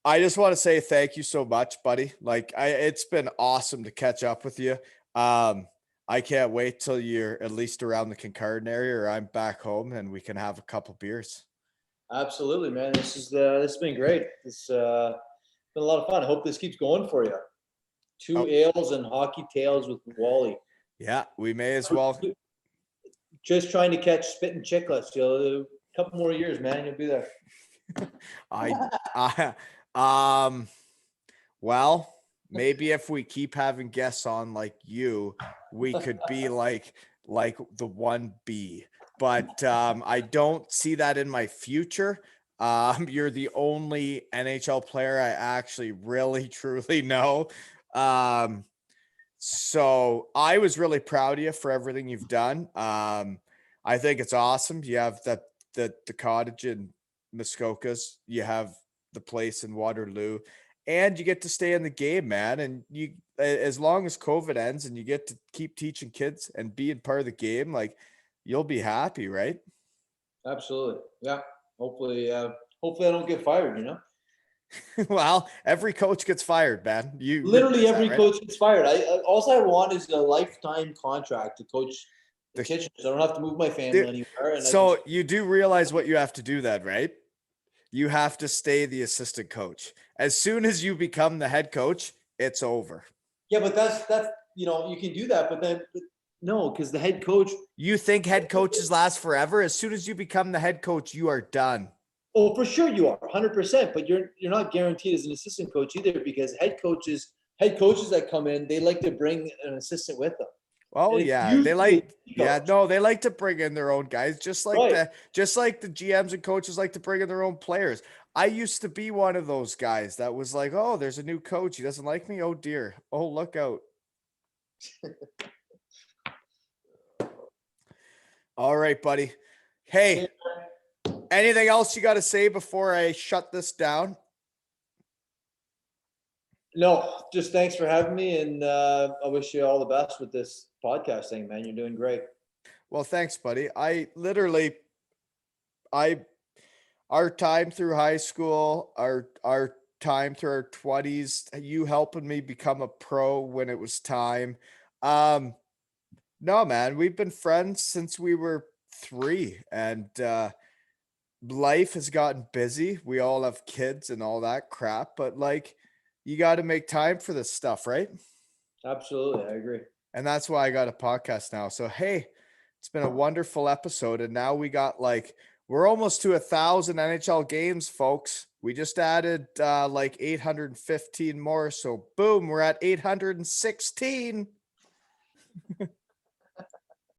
I just want to say thank you so much, buddy. Like it's been awesome to catch up with you. I can't wait till you're at least around the Kincardine area, or I'm back home and we can have a couple beers.
Absolutely, man. This has been great. It's been a lot of fun. I hope this keeps going for you. Two ales and hockey tales with Wally.
Yeah, we may as well.
Just trying to catch Spittin' Chicklets. A couple more years, man. You'll be there.
Well, maybe if we keep having guests on like you, we could be like the 1B. But I don't see that in my future. You're the only NHL player I actually really truly know. So I was really proud of you for everything you've done. I think it's awesome. You have the cottage in Muskokas, you have the place in Waterloo, and you get to stay in the game, man. And you, as long as COVID ends and you get to keep teaching kids and being part of the game, like, you'll be happy, right?
Absolutely. Yeah. Hopefully I don't get fired, you know?
Well, every coach gets fired, man. You
literally every
right?
coach gets fired. All I want is a lifetime contract to coach the kitchen, so I don't have to move my family anywhere. And
so you do realize what you have to do then, right? You have to stay the assistant coach. As soon as you become the head coach, it's over.
Yeah, but that's you can do that, but then no, because the head coach.
You think head coaches last forever? As soon as you become the head coach, you are done.
Oh, for sure you are 100%, but you're not guaranteed as an assistant coach either, because head coaches that come in, they like to bring an assistant with them.
Oh yeah, they like to bring in their own guys, just like the GMs and coaches like to bring in their own players. I used to be one of those guys that was like, oh, there's a new coach, he doesn't like me. Oh dear. Oh, look out. All right, buddy. Hey, anything else you got to say before I shut this down?
No, just thanks for having me, and I wish you all the best with this podcast thing, man. You're doing great.
Well, thanks, buddy. Our time through high school, our time through our 20s, you helping me become a pro when it was time. No, man, we've been friends since we were 3, and life has gotten busy. We all have kids and all that crap, but like, you got to make time for this stuff, right?
Absolutely, I agree.
And that's why I got a podcast now. So hey, it's been a wonderful episode, and now we're almost to 1,000 NHL games, folks. We just added like 815 more. So boom, we're at 816.